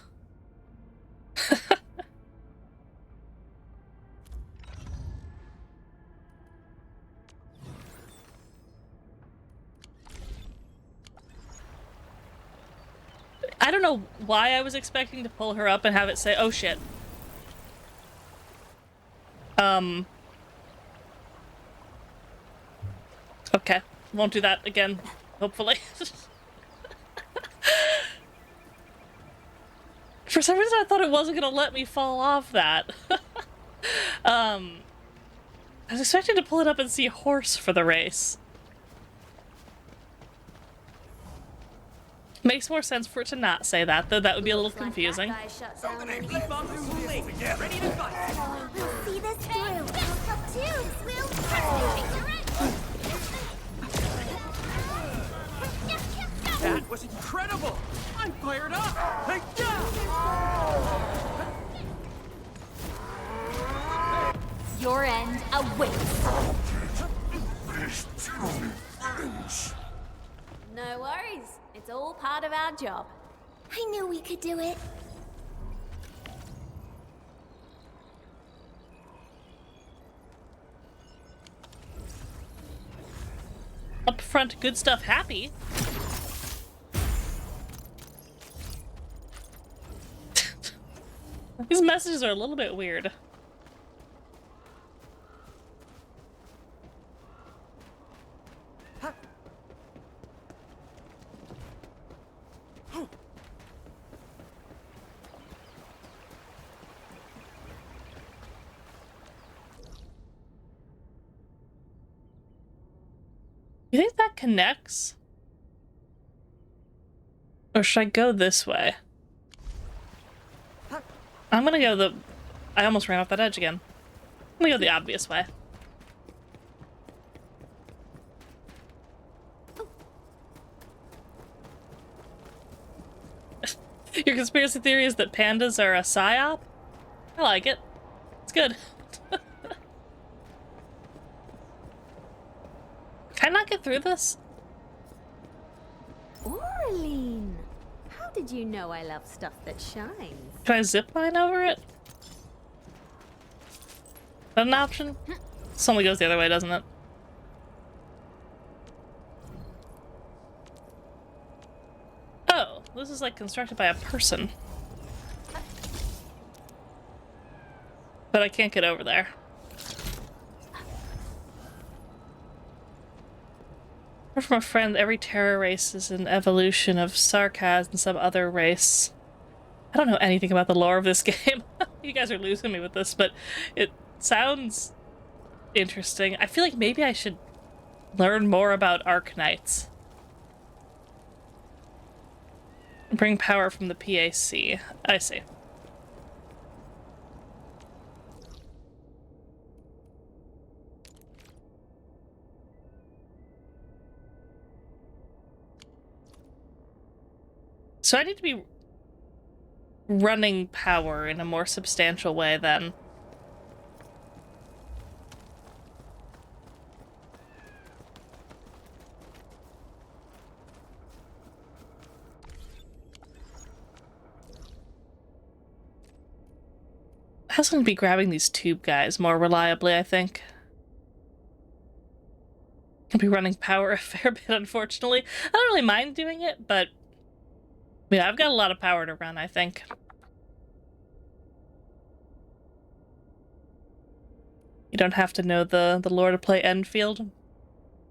I don't know why I was expecting to pull her up and have it say, oh shit. Okay, won't do that again, hopefully. For some reason I thought it wasn't gonna let me fall off that. I was expecting to pull it up and see a horse for the race. Makes more sense for it to not say that, though that would be a little confusing. Ready to fight. We'll see this through. Tattoos will That was incredible! I'm fired up! Your end awaits. No worries. It's all part of our job. I knew we could do it. Up front, good stuff, happy. These messages are a little bit weird. You think that connects? Or should I go this way? I'm gonna go the... I almost ran off that edge again. I'm gonna go the obvious way. Your conspiracy theory is that pandas are a psyop? I like it. It's good. Can I not get through this? Orlean! How did you know I love stuff that shines? Can I zipline over it? Is that an option? This only goes the other way, doesn't it? Oh, this is like constructed by a person. But I can't get over there. Heard from a friend, every terror race is an evolution of Sarkaz and some other race. I don't know anything about the lore of this game. You guys are losing me with this, but it sounds interesting. I feel like maybe I should learn more about Arknights. Bring power from the PAC. I see. So I need to be running power in a more substantial way then. I was going to be grabbing these tube guys more reliably, I think. I'll be running power a fair bit, unfortunately. I don't really mind doing it, but yeah, I've got a lot of power to run, I think. You don't have to know the lore to play Endfield.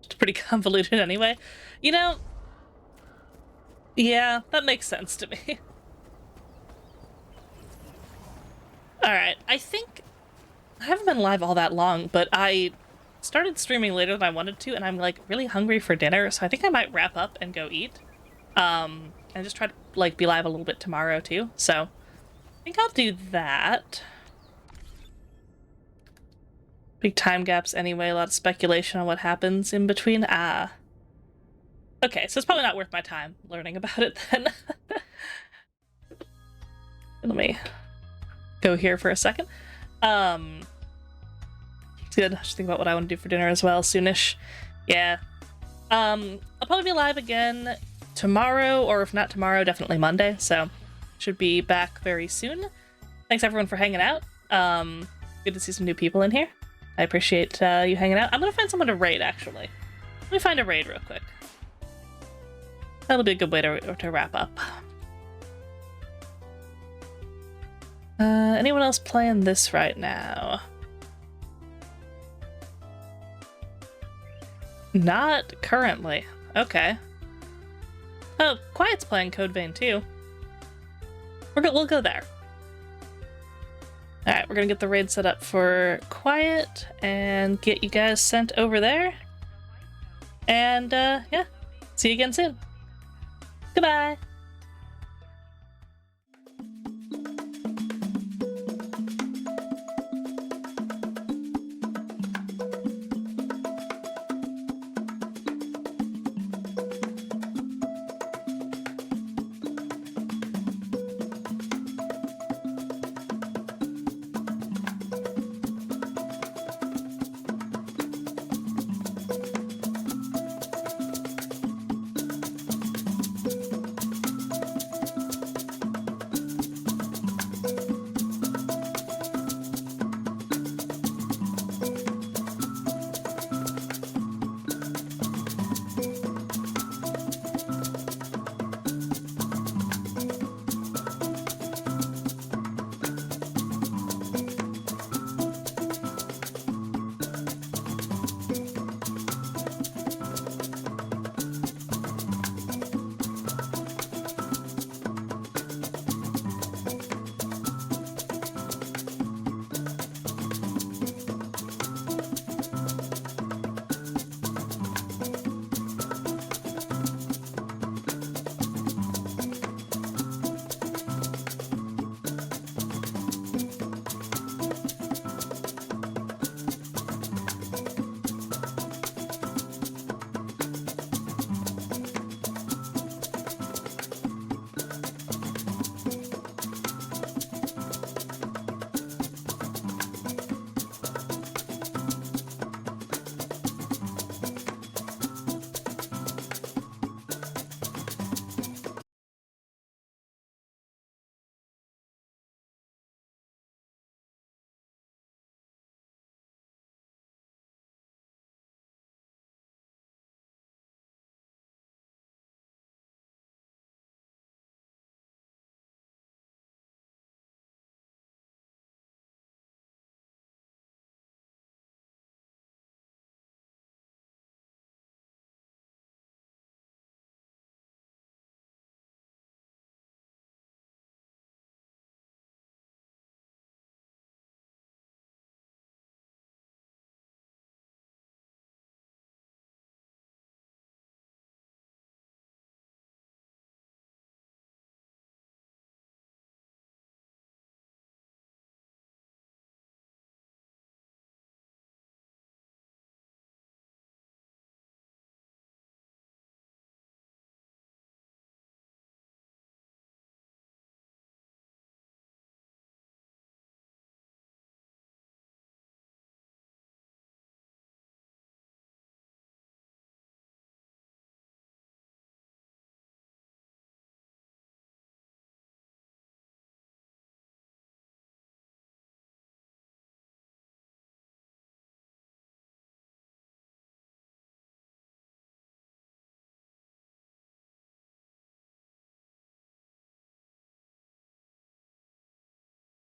It's pretty convoluted anyway. You know, yeah, that makes sense to me. Alright, I think... I haven't been live all that long, but I started streaming later than I wanted to, and I'm, like, really hungry for dinner, so I think I might wrap up and go eat. And just try to, like, be live a little bit tomorrow, too. So, I think I'll do that. Big time gaps anyway, a lot of speculation on what happens in between. Ah. Okay, so it's probably not worth my time learning about it, then. Let me go here for a second. It's good. I should think about what I want to do for dinner as well, soonish. Yeah. I'll probably be live again tomorrow, or if not tomorrow, definitely Monday, so should be back very soon. Thanks everyone for hanging out. Good to see some new people in here. I appreciate you hanging out. I'm gonna find someone to raid, actually. Let me find a raid real quick. That'll be a good way to wrap up. Anyone else playing this right now? Not currently. Okay. Oh, Quiet's playing Code Vein too. We'll go there. Alright, we're gonna get the raid set up for Quiet and get you guys sent over there. And, yeah. See you again soon. Goodbye!